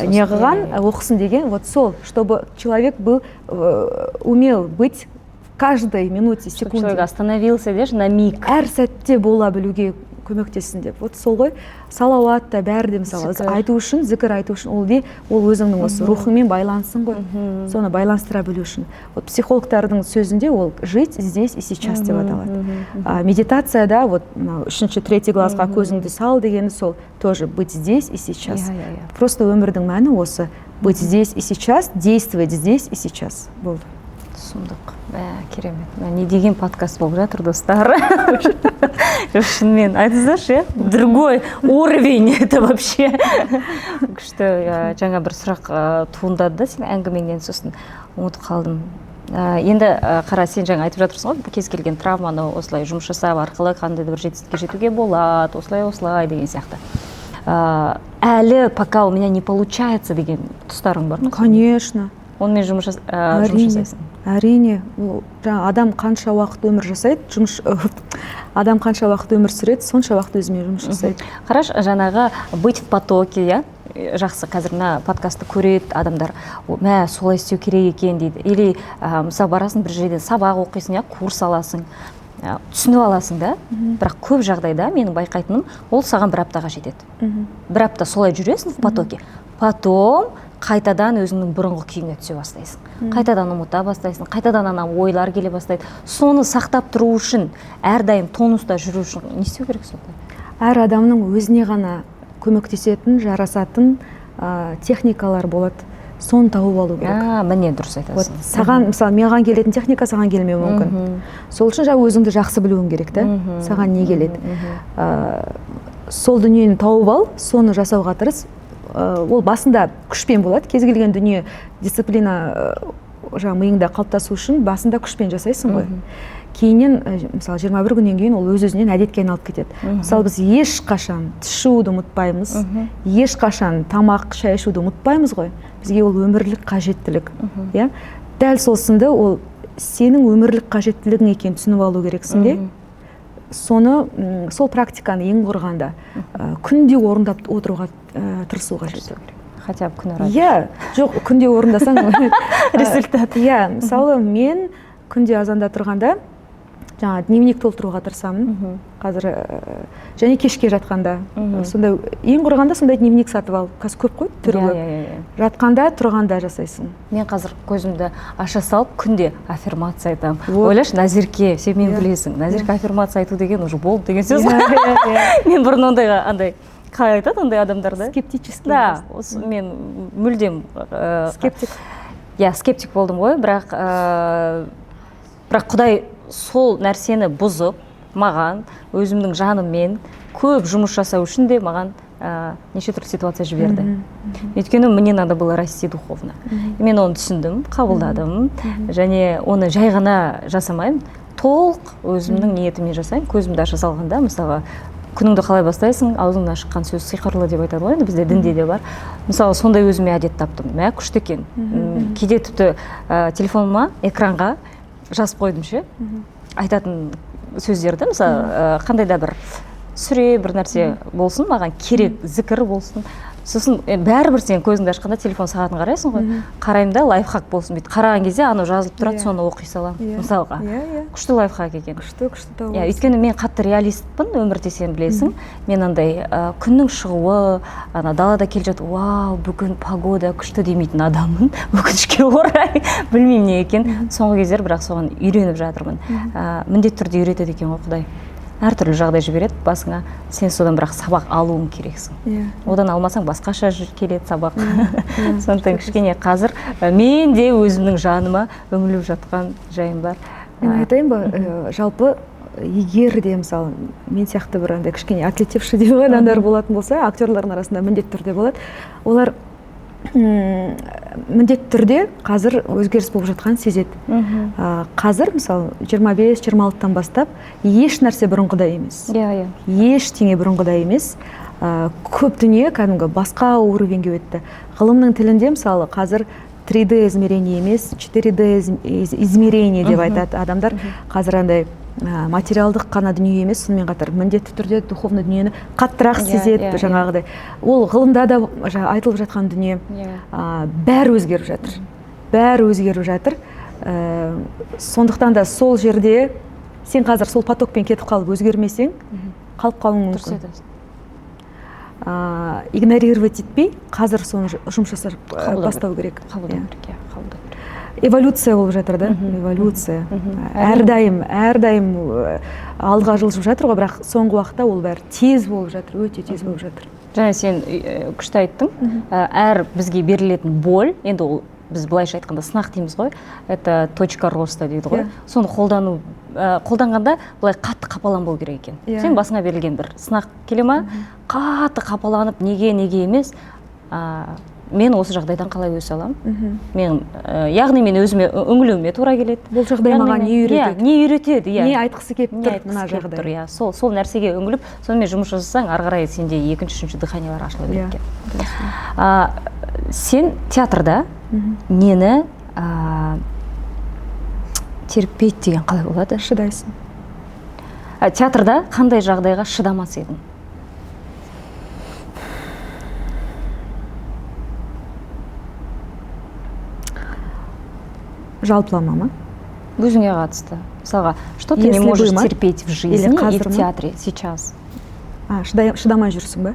неғыған оқысын деген. Вот сол, чтобы человек был, умел быть в каждой минуте, секунде. Человек остановился, на миг. Әр сәтте бола білуге көмектессін деп. Вот сол ғой, салауат та бәрі де мысалы айту үшін, зікір айту үшін, ол өзіңнің осы рухыңмен байлансын ғой. Соны байланыстыра білу үшін. Вот психологтардың сөзінде ол жить здесь и сейчас деп аталады. Медитацияда вот 3-3 глазға көзіңді сал дегені сол, тоже быть здесь и сейчас. Просто өмірдің мәні осы, быть здесь и сейчас, действовать здесь и сейчас. Болды. Сұмдық. Керемет. Не деген подкаст болып жатыр, достар. Шынымен айтыңыздаршы, другой уровень это вообще. Күшті жаңа бір сұрақ туындады да, сен әңгімеңнен сосын ұмытып қалдым. Енді қара, сен жаңа айтып жатырсың ғой, кез келген травманы осылай жұмыс жасап арқылы қандай да бір жетістікке жетуге болады, осылай деген сияқты. Әлі пока у меня не получается деген тұстарың бар ма? Конечно. Онымен жұмыс жасайсың? Әрине. Адам қанша уақыт өмір жасайды, адам қанша уақыт өмір сүреді, сонша уақыт өзімен жұмыс жасайды. Қараш, жаңағы быть в потоке, жақсы қазір мына подкастты көреді адамдар, солай істеу керек екен дейді. Или мысалы барасың бір жерден сабақ оқисың, курс аласың, түсініп аласың да, бірақ көп жағдайда менің байқайтыным, ол саған бір аптаға жетеді. Бір апта солай жүресің в потоке, потом қайтадан өзіңнің бұрынғы күйіңе түсе бастайсың. Қайтадан ұмыта бастайсың, қайтадан ана ойлар келе бастайды. Соны сақтап тұру үшін, әрдайым тонуста жүру үшін не істеу керек сонда? Әр адамның өзіне ғана көмектесетін, жарасатын техникалар болады. Соны тауып алу керек. Міне дұрыс айтасың. Саған, мысалы, маған келетін техника саған келмеуі мүмкін. Сол үшін өзіңді жақсы білуің керек та, саған не келеді. Сол дүниені тауып ал, соны жасауға тырыс. Ол басында күшпен болады, кез келген дүние дисциплина миыңда қалыптасу үшін басында күшпен жасайсың ғой. Кейіннен, мысалы, 21 күннен кейін ол өз-өзінен әдетке айналып кетеді. Мысалы, біз ешқашан түс жууды ұмытпаймыз, ешқашан тамақ, шай ішуді ұмытпаймыз ғой. Бізге ол өмірлік қажеттілік. Дәл сол сынды ол сенің өмірлік қажеттілігің екенін түсініп алу керексің де. Соны, сол практиканы ең құрғанда күнде орындап отыруға тырысу қажет. Хотя бы күн арада. Жоқ, күнде орындасаң результат. Мысалы, мен күнде азанда тұрғанда жаңа дневник толтыруға тырысамын. Қазір және кешке жатқанда. Сонда ең құрғанда сондай дневник сатып ал. Қазір көп қой, түрі көп. Жатқанда, тұрғанда жасайсың. Мен қазір көзімді аша салып күнде аффирмация айтамын. Ойлашы, Назерке, сен мен білесің. Назерке аффирмация айту деген уже болды деген сөз. Мен бұрын андай қалай айтады ондай адамдарды? Скептический. Да, мен мүлдем скептик. Скептик болдым ғой, бірақ Құдай сол нәрсені бұзып, маған, өзімнің жаныммен көп жұмыс жасау үшін де маған неше түрлі ситуация жіберді. Өйткені мне надо было расти духовно. Мен оны түсіндім, қабылдадым, және оны жай ғана жасамаймын, толық өзімнің ниетіммен жасаймын. Көзімді аша салғанда, мысалы, күніңді қалай бастайсың, аузыңнан шыққан сөз сиқырлы деп айтады ғой, бізде дінде де бар. Мысалы, сондай өзіме әдет таптым. Күшті екен. Кейде тіпті телефоныма, экранға жазып қойдым ше, айтатын сөздерді, мысалы, қандай да бір сүре, бір нәрсе болсын, маған керек зікір болсын, сосын бәрібір сен көзіңді ашқанда телефон сағатын қарайсың ғой, қараймын да лайфхак болсын дейді. Қараған кезде анау жазылып тұрады, соны оқи саламын мысалға. Күшті лайфхак екен. Күшті тауып. Өйткені мен қатты реалистпін өмірде, сен білесің. Мен андай күннің шығуы, далада келе жатып, вау, бүгін погода күшті демейтін адаммын. Өкінішке орай, білмеймін не екен. Соңғы кездер бірақ соған үйреніп жатырмын. Міндетті түрде үйретеді екен ғой Құдай. Әртүрлі жағдай жібереді басыңа, сен содан бірақ сабақ алуың керексің. Одан алмасаң басқаша келеді сабақ. Сондықтан кішкене қазір мен де өзімнің жаныма үңіліп жатқан жайым бар. Мен айтайын ба, жалпы егер де мысалы мен сияқты бір андай кішкене атлетивші деп адамдар болатын болса, актерлардың арасында міндетті түрде болады. Олар міндетті түрде қазір өзгеріс болып жатқан сезеді. Қазір мысалы 25-26-тан бастап еш нәрсе бұрынғыдай емес. Ештеңе бұрынғыдай емес. Көп дүние кәдімгі басқа уровеньге өтті. Ғылымның тілінде мысалы қазір 3D измерение емес, 4D измерение деп айтады адамдар. Қазір андай материалдық қана дүние емес, сонымен қатар міндетті түрде духовный дүниені қаттырақ сезеді жаңағыдай. Ол ғылымда да айтылып жатқан дүние. Бәрі өзгеріп жатыр. Бәрі өзгеріп жатыр. Сондықтан да сол жерде сен қазір сол потокпен кетіп қалып өзгермесең, қалып қалуың мүмкін. Игнорировать етпей, қазір соны жұмыс жасап бастау керек. Эволюция болып жатыр да, эволюция. Әрдайым алдыға жылжып жатыр ғой, бірақ соңғы уақытта ол бәрі тез болып жатыр, өте тез болып жатыр. Және сен күшті айттың, әр бізге берілетін боль, енді ол біз былайша айтқанда сынақ дейміз ғой, это точка роста дейді ғой. Соны қолданғанда былай қатты қапалан болу керек екен. Сен басыңа берілген бір сынақ келе ма, қатты қапаланып, неге емес, мен осы жағдайдан қалай өсе аламын? Яғни мен өзіме үңілуіме тура келеді. Бұл жағдай маған не үйретеді? Не үйретеді? Не айтқысы келіп тұр мына жағдай? Сол нәрсеге үңіліп, сонымен жұмыс жасасаң, ары қарай сенде екінші, үшінші дыханиялар ашыла береді екен. Сен театрда нені терпейді деген қалай болады? Шыдайсың. Театрда қандай жағдайға шыдамас едің? Жалпылама ма? Өзіңе қатысты. Мысалға, что ты не можешь терпеть в жизни и в театре сейчас? Шыдамай жүрсің ба?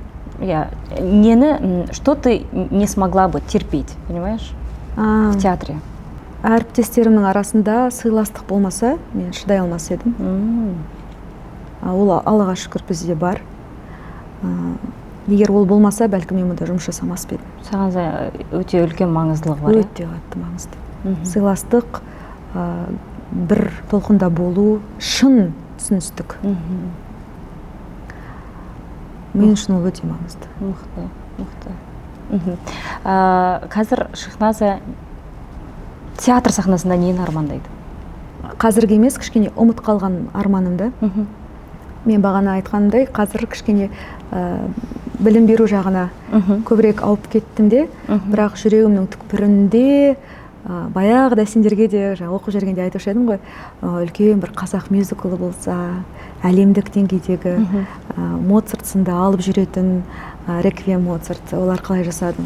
Что ты не смогла бы терпеть, понимаешь? В театре. Әріптестерімнің арасында сыйластық болмаса, мен шыдай алмас едім. Ол Аллаға шүкір бізде бар. Егер ол болмаса, бәлкім мен мұнда жұмыс жасамас едім. Саған өте үлкен маңыздылығы бар. Өте қатты маңызды. Сыйластық, бір толқында болу, шын түсіністік. Мен үшін ол өте маңызды. Мықты. Қазір Шахназа театр сахнасында нені армандайды? Қазіргі емес, кішкене ұмыт қалған арманымды. Мен бағана айтқанымдай, қазір кішкене білім беру жағына көбірек ауып кеттім де, бірақ жүрегімнің түкпірінде баяғыда сендерге де оқып жүргенде айтушы едім ғой, үлкен бір қазақ мюзиклы болса, әлемдік деңгейдегі Моцарт сынды алып жүретін Реквием Моцарт, олар қалай жасадым.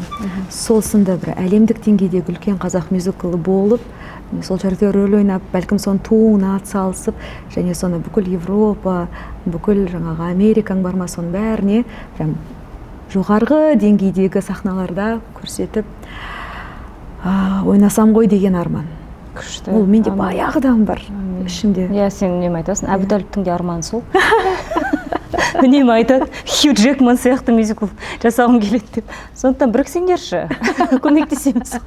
Сол сынды бір әлемдік деңгейдегі үлкен қазақ мюзиклы болып, сол жерде рөл ойнап, бәлкім соны туына атсалысып, және соны бүкіл Европа, бүкіл жаңағы Америкаң бар ма, соның бәріне жоғарғы деңгейдегі сахналарда көрсетіп ойнасам ғой деген арман. Күшті. Ол менде баяғыдан бар ішімде. Сен үнемі айтасың, Әбутәліптің де арманы сол. Үнемі айтады, Хью Джекман сияқты мюзикл жасауым келеді деп. Сондықтан біріксеңдерші, көмектесеміз.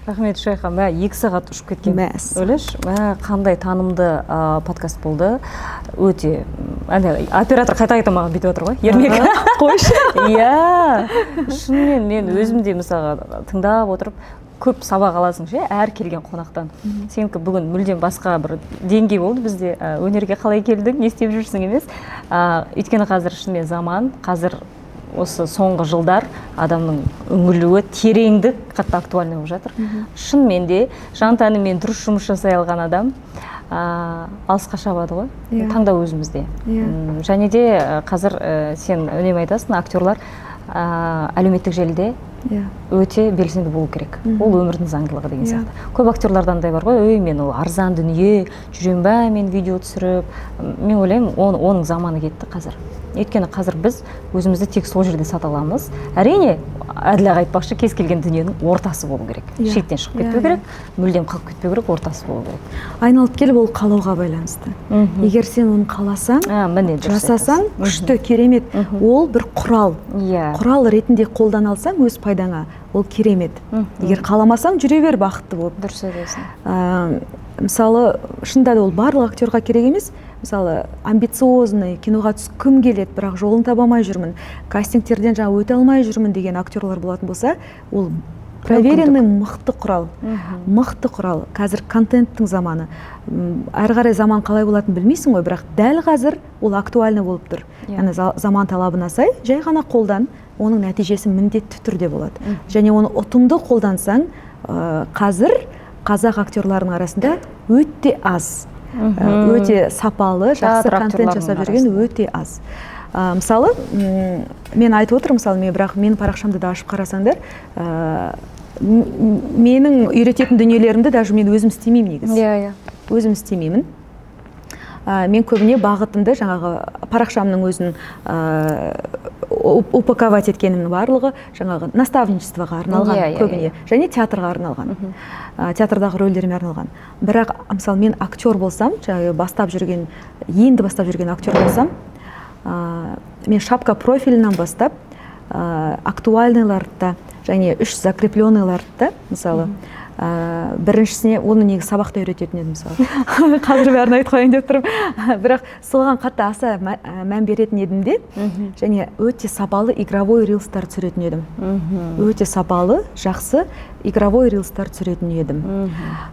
Рахмет Шайхан, 2 сағат ұшып кеткен. Өлеш, қандай танымды подкаст болды. Өте, оператор қайта маған бүйтіп отыр ғой, ермек. Қойшы. Шынымен мен өзімде мысалға тыңдап отырып, көп сабақ аласың ше, әр келген қонақтан. Сенікі бүгін мүлдем басқа бір деңгей болды бізде. Өнерге қалай келдің, не істеп жүрсің емес. Өйткені қазір шынымен заман, қазір осы соңғы жылдар адамның үңілуі, тереңдік қатты актуальны болып жатыр. Шынымен де жан тәнімен дұрыс жұмыс жасай алған адам алысқа шабады ғой. Иә. Таңдау өзімізде. Иә. Және де қазір сен үнемі айтасың, актерлар әлеуметтік желіде өте белсенді болу керек. Ол өмірдің заңдылығы деген сияқты. Көп актерлардан андай бар ғой, мен ол арзан дүние, жүрем ба мен видео түсіріп. Мен ойлаймын, оның заманы кетті қазір. Өйткені қазір біз өзімізді тек сол жерде сата аламыз. Әрине, әділ аға айтпақшы, кез келген дүниенің ортасы болу керек. Шеттен шығып кетпеу керек, мүлдем қалып кетпеу керек, ортасы болу керек. Айналып келіп ол қалауға байланысты. Егер сен оны қаласаң, жасасаң, күшті, керемет, ол бір құрал. Құрал ретінде қолдана алсаң өз пайдаңа, ол керемет. Егер қаламасаң, жүре бер бақытты болып. Дұрыс айтасың. Мысалы, шынында да ол барлық актерға керек емес. Мысалы, амбициозный, киноға түскім келеді, бірақ жолын таба алмай жүрмін, кастингтерден жаңа өте алмай жүрмін деген актерлар болатын болса, ол проверенный мықты құрал. Мықты құрал. Қазір контенттің заманы. Әрі қарай заман қалай болатынын білмейсің ғой, бірақ дәл қазір ол актуальны болып тұр. Яғни заман талабына сай, жай ғана қолдан, оның нәтижесі міндетті түрде болады. Және оны ұтымды қолдансаң, қазір қазақ актерларының арасында өте аз. Өте сапалы, жақсы контент жасап жүрген өте аз. Мысалы, мен айтып отырмын, мысалы, бірақ менің парақшамды да ашып қарасаңдар, менің үйрететін дүниелерімді даже мен өзім істемеймін негізі. Өзім істемеймін. Мен көбіне бағытымды жаңағы парақшамның өзін упаковать еткенімнің барлығы жаңағы наставничествоға арналған көбіне, және театрға арналған, театрдағы рөлдеріме арналған. Бірақ, мысалы, мен актер болсам, енді бастап жүрген актер болсам, мен шапка профилінен бастап, актуальныйларды және үш закрепленныйларды, мысалы, біріншісіне оны негізі сабақта үйрететін едім, мысалы. Қазір бәрін айтып қояйын деп тұрмын. Бірақ соған қатты аса мән беретін едім де, және өте сапалы игровой рилстар түсіретін едім. Өте сапалы, жақсы игровой рилстар түсіретін едім.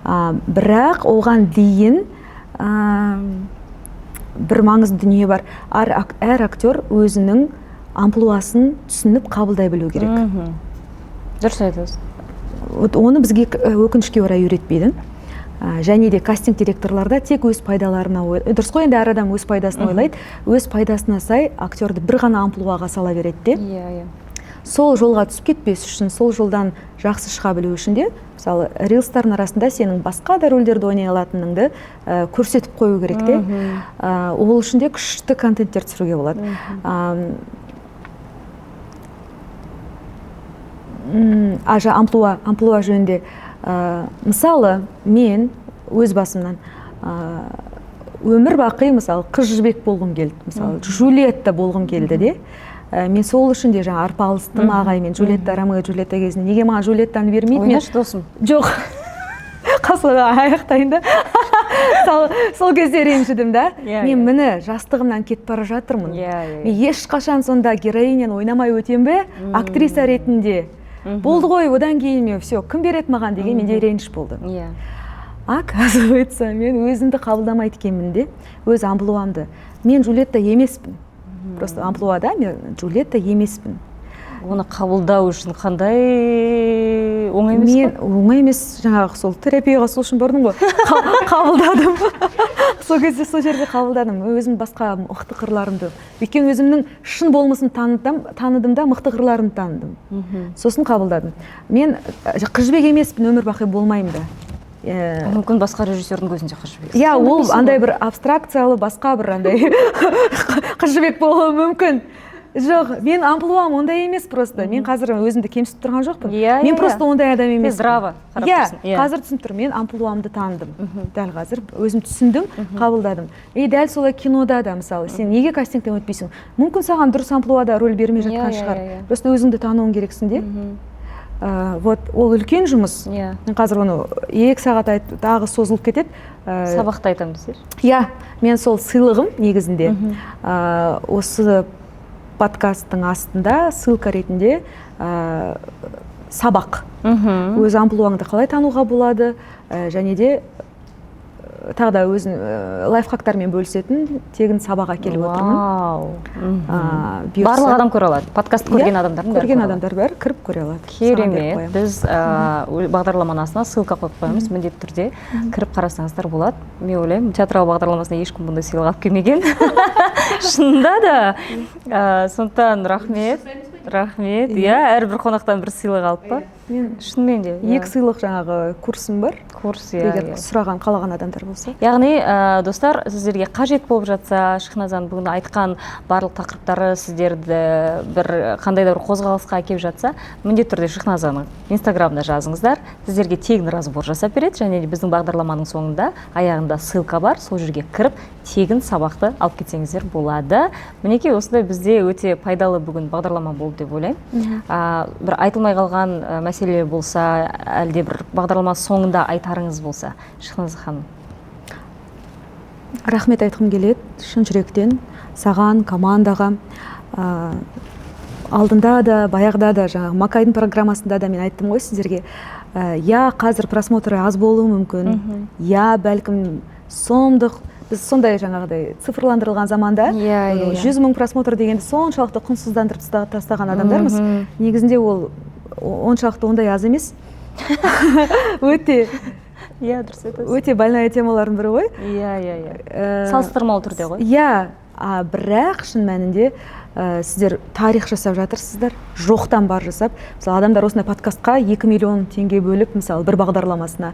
Бірақ оған дейін бір маңызды дүние бар. Әр актер өзінің амплуасын түсініп қабылдай білу керек. Дұрыс айтасыз. Оны бізге өкінішке орай үйретпейді. Және де кастинг директорларда тек өз пайдаларына ойлайды. Дұрыс қой, енді әр адам өз пайдасын ойлайды. Өз пайдасына сай актерді бір ғана амплуаға сала береді де. Сол жолға түсіп кетпес үшін, сол жолдан жақсы шыға білу үшін де, мысалы, рилстардың арасында сенің басқа да рөлдерді ойнай алатыныңды көрсетіп қою керек те. Ол үшін де күшті контенттер түсіруге болады. Амплуа жөнінде, мысалы, мен өз басымнан өмір бақи, мысалы, қыз жібек болғым келді, мысалы, Джульетта болғым келді де. Мен сол үшін де жаңа арпалыстым ағаймен, Джульетта, Ромео Джульетта кезінде. Неге маған Джульеттаны бермейді? Ойнашы досым. Жоқ. Қасыға аяқтайын да. Сол кезде ренжідім да. Мен мені жастығымнан кетіп бара жатырмын. Мен ешқашан сонда героинен ойнамай өтем бе? Актриса ретінде. Болды ғой, одан кейін мен все, кім береді маған деген менде реніш болды. Оказывается, мен өзімді қабылдамайды екенмін де, өз амплуамды. Мен Джульетта емеспін. Просто амплуада мен Джульетта емеспін. Оны қабылдау үшін қандай оңай емес пе? Мен оңай емес, жаңағы сол терапияға сол үшін бардым ғой. Қабылдадым. Сол кезде сол жерде қабылдадым. Өзім басқа мықты қырларымды. Өйткені өзімнің шын болмысын таныдым да, мықты қырларымды таныдым. Сосын қабылдадым. мен қыз жібек емеспін, өмір бақи болмаймын да. Мүмкін басқа режиссердің көзінде қыз жібек. Иә, ол андай бір абстракциялы, басқа бір андай қыз жібек болуы мүмкін. Жоқ, мен амплуам ондай емес просто. Мен қазір өзімді кемсітіп тұрған жоқпын. Мен просто ондай адам емес. Здраво қарап тұрсың. Қазір түсініп тұрмын, мен амплуамды таныдым. Дәл қазір өзім түсіндім, қабылдадым. Дәл солай кинода да, мысалы, сен неге кастингтен өтпейсің? Мүмкін саған дұрыс амплуада рөл бермей жатқан шығар. Просто өзіңді тануың керексің де. Вот, ол үлкен жұмыс. Қазір оны 2 сағат тағы созылып кетеді. Сабақта айтамын десеш? Иә, мен сол сыйлығым негізінде осы подкасттың астында ссылка ретінде сабақ. Өз амплуаңды қалай тануға болады, және де тағы да өзін лайфхактармен бөлісетін тегін сабақ әкеліп отырмын. Барлық адам көре алады. Подкаст көрген адамдардың бәрі. Көрген адамдар бәрі кіріп көре алады. Керемет. Біз бағдарламаның астына ссылка қойып қоямыз. Міндетті түрде кіріп қарасаңыздар болады. Мен ойлаймын, театрал бағдарламасына ешкім бұндай сыйлық алып келмеген. Шынында да. Сондықтан рахмет. Рахмет. Әрбір қонақтан бір сыйлық алып па? Шынымен де. 2 сыйлық жаңағы курсым бар. Курс, егер сұраған, қалаған адамдар болса. Яғни, достар, сіздерге қажет болып жатса, Шахназаның бүгін айтқан барлық тақырыптары сіздерді бір қандай да бір қозғалысқа әкеп жатса, міндетті түрде Шахназаның инстаграмына жазыңыздар. Сіздерге тегін разбор жасап береді, және біздің бағдарламаның соңында аяғында ссылка бар, сол жерге кіріп, тегін сабақты алып кетсеңіздер болады. Мінекей, осындай бізде өте пайдалы бүгін бағдарлама болды деп ойлаймын. Бір айтылмай қалған мәселе болса, әлде бір бағдарлама соңында айтарыңыз болса, Шахназа ханым. Рахмет айтқым келеді, шын жүректен, саған, командаға. Алдында да, баяғыда да, жаңағы Макайдың программасында да мен айттым ғой сіздерге. Қазір просмотры аз болуы мүмкін. Бәлкім сомдық, біз сондай жаңағыдай цифрландырылған заманда 100 000 просмотр дегенді соншалықты құнсыздандырып тастаған адамдармыз. Негізінде ол оншалықты ондай аз емес. Өте больная темалардың бірі ғой. Салыстырмалы түрде ғой. Бірақ шын мәнінде сіздер тарих жасап жатырсыздар, жоқтан бар жасап. Мысалы, адамдар осындай подкастқа 2 миллион теңге бөліп, мысалы, бір бағдарламасына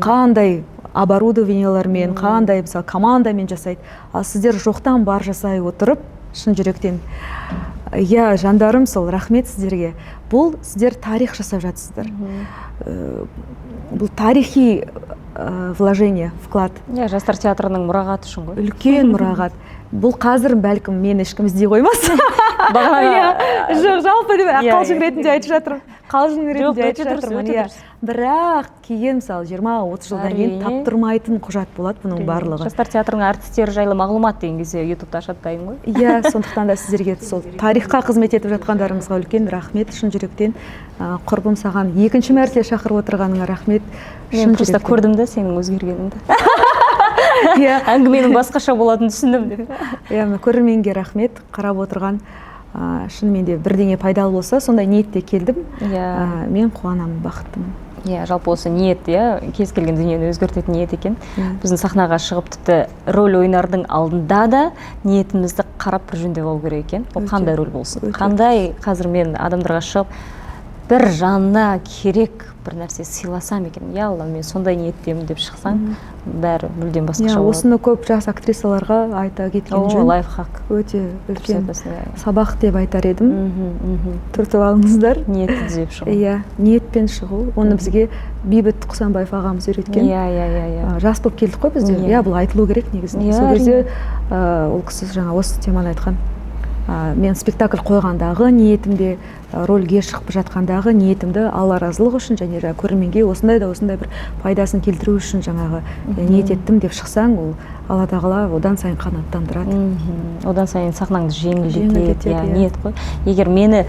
қандай оборудованиялармен, қандай мысалы командамен жасайды. Ал сіздер жоқтан бар жасай отырып, шын жүректен. Жандарым, сол рахмет сіздерге. Бұл сіздер тарих жасап жатсыздар. Бұл тарихи вложение, вклад. Жастар театрының мұрағаты үшін ғой. Үлкен мұрағат. Бұл қазір бәлкім мен ешкім іздей қоймас. Жалпы қалжың ретінде айтып жатырмын. Қалжың ретінде айтып жатырмын. Бірақ кейін мысалы 20-30 жылдан кейін таптырмайтын құжат болады бұның барлығы. Жастар театрының әртістері жайлы мағлұмат деген кезде ютубта ашады дайын ғой. Сондықтан да сіздерге сол тарихқа қызмет етіп жатқандарыңызға үлкен рахмет, шын жүректен. Құрбым, саған екінші мәрте шақырып отырғаныңа рахмет. Мен просто көрдім де сенің өзгергеніңді. Әңгіменің басқаша болатынын түсіндім деп. Көрерменге рахмет, қарап отырған. Шынымен де бірдеңе пайдалы болса, сондай ниетте келдім. Мен қуанамын, бақыттымын. Жалпы осы ниет, кез келген дүниені өзгертетін ниет екен. Біздің сахнаға шығып тіпті рөл ойнардың алдында да ниетімізді қарап бір жөндеп алу керек екен. Ол қандай рөл болсын. Қандай қазір мен адамдарға шығып бір жанына керек бір нәрсе сыйласам екен. Алла, мен сондай ниеттемін деп шықсаң, бәрі мүлдем басқаша болады. Осыны көп жас актрисаларға айта кеткен жөн. Лайфхак. Өте үлкен сабақ деп айтар едім. Түртіп алыңыздар. Ниетті түзеп шығу. Ниетпен шығу. Оны бізге Бейбіт Құсанбаев ағамыз үйреткен. Жас болып келдік қой бізде. Бұл айтылу керек негізінде. Сол кезде ол кісі жаңа осы теманы айтқан. Мен спектакль қойғандағы ниетімде, рөлге шығып жатқандағы ниетімді Алла разылығы үшін және көрерменге осындай бір пайдасын келтіру үшін жаңағы ниет еттім деп шықсаң, ол Алла тағала одан сайын қанаттандырады. Одан сайын сахнаңды жеңілдетеді, ниет қой. Егер мені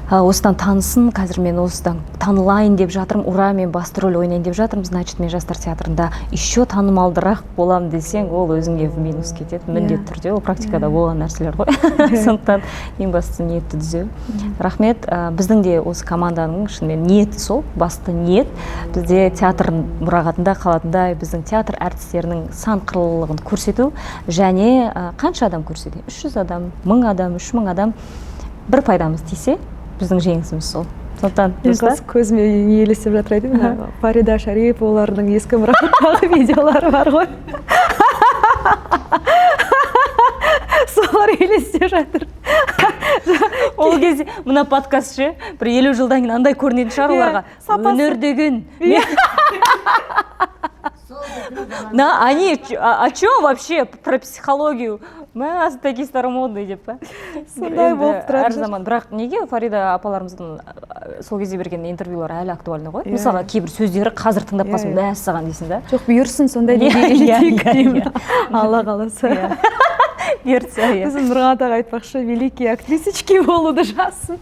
осыдан танысын, қазір мен осыдан танылайын деп жатырмын, ура, мен басты рөл ойнайын деп жатырмын, значит, мен жастар театрында еще танымалдырақ болам десең, ол өзіңе в минус кетеді. Міндетті түрде, ол практикада болған нәрселер ғой. Сондықтан ең бастысы ниетті түзеу. Рахмет. Біздің де осы команданың шынымен ниеті сол, басты ниет. Бізде театр мұрағатында қалатындай біздің театр әртістерінің сан қырлылығын көрсету, және қанша адам көрсетеді? 300 адам, 1000 адам, 3000 адам бір пайдамыз тисе, біздің жеңісіміз сол. Сондықтан көзіме елестеп жатыр едім. Фарида Шариповалардың ескі мұрағаттағы видеолары бар ғой. Солар елестеп жатыр. Ол кезде мына подкаст ше, бір 50 жылдан кейін андай көрінетін шығар оларға. Өнер деген. Они о чем вообще? Про психологию. Мы такие старомодные деп па. Сондай болып тұрады. Әр заман. Бірақ неге Фарида апаларымыздың сол кезде берген интервьюлары әлі актуальны ғой? Мысалға кейбір сөздері қазір тыңдап қалсаң, мәссаған дейсің да? Жоқ, бұйырсын сондай деймін. Алла қаласа. Бұйырса. Біздің Нұрғат аға айтпақшы, великие актрисочки болуды жазсын.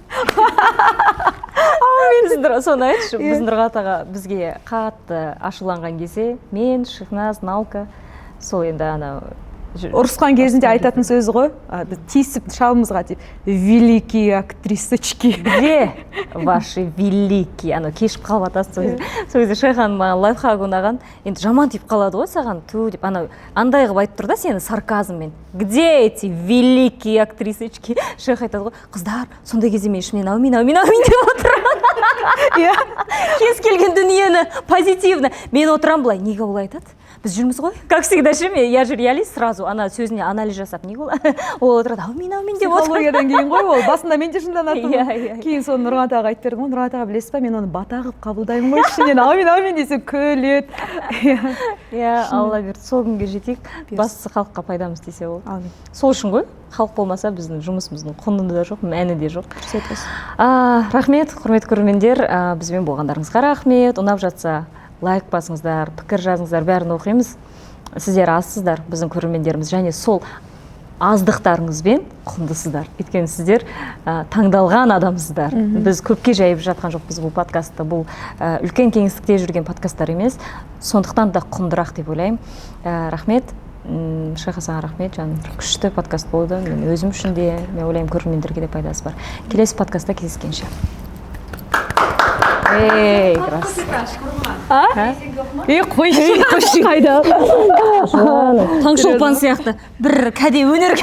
біз соны айтшы, біз Нұрғат аға бізге қатты ашуланған кезде мен, Шихназ, Налка сол енді ана ұрысқан кезінде айтатын сөзі ғой, біз тиісіп шалымызға деп, великие актрисочки. Где ваши великие? Ана кешіп қалып атасыз. Сол кезде Шайхан маған лайфхак ұнаған. Енді жаман тиіп қалады ғой саған, ту деп ана андай қылып айтып тұр да сені сарказммен. Где эти великие актрисочки? Шайх айтады ғой, қыздар, сондай кезде мен ішімнен аумин деп отырамын. Кез келген дүниені позитивно. Мен отырамын былай, неге олай айтады? Біз жүрміз ғой. Как всегда ше, я же реалист сразу ана сөзіне анализ жасап, неге ол отырады, аумин деп отыр. Психологиядан кейін ғой ол, басында мен де шынданатынмын. Кейін соны Нұрғат аға айтып берді ғой, Нұрғат аға білесіз ба, мен оны бата қылып қабылдаймын ғой, ішінен аумин десе күледі. Алла берді, сол күнге жетейік, бастысы халыққа пайдамыз десе ол. Сол үшін ғой, халық болмаса біздің жұмысымыздың құны да жоқ, мәні де жоқ. Рахмет, құрметті көрермендер, бізбен болғандарыңызға рахмет. Ұнап жатса лайк басыңыздар, пікір жазыңыздар, бәрін оқимыз. Сіздер азсыздар, біздің көрермендеріміз, және сол аздықтарыңызбен құндысыздар. Өйткені сіздер таңдалған адамсыздар. Біз көпке жайып жатқан жоқпыз бұл подкастты. Бұл үлкен кеңістікте жүрген подкасттар емес. Сондықтан да құндырақ деп ойлаймын. Рахмет. Шайха саған рахмет, жаным. Күшті подкаст болды. Мен өзім үшін де, мен ойлаймын, көрермендерге де пайдасы бар. Келесі подкастта кездескенше. Қойшы қайда? Таңшолпан сияқты бір кәде өнер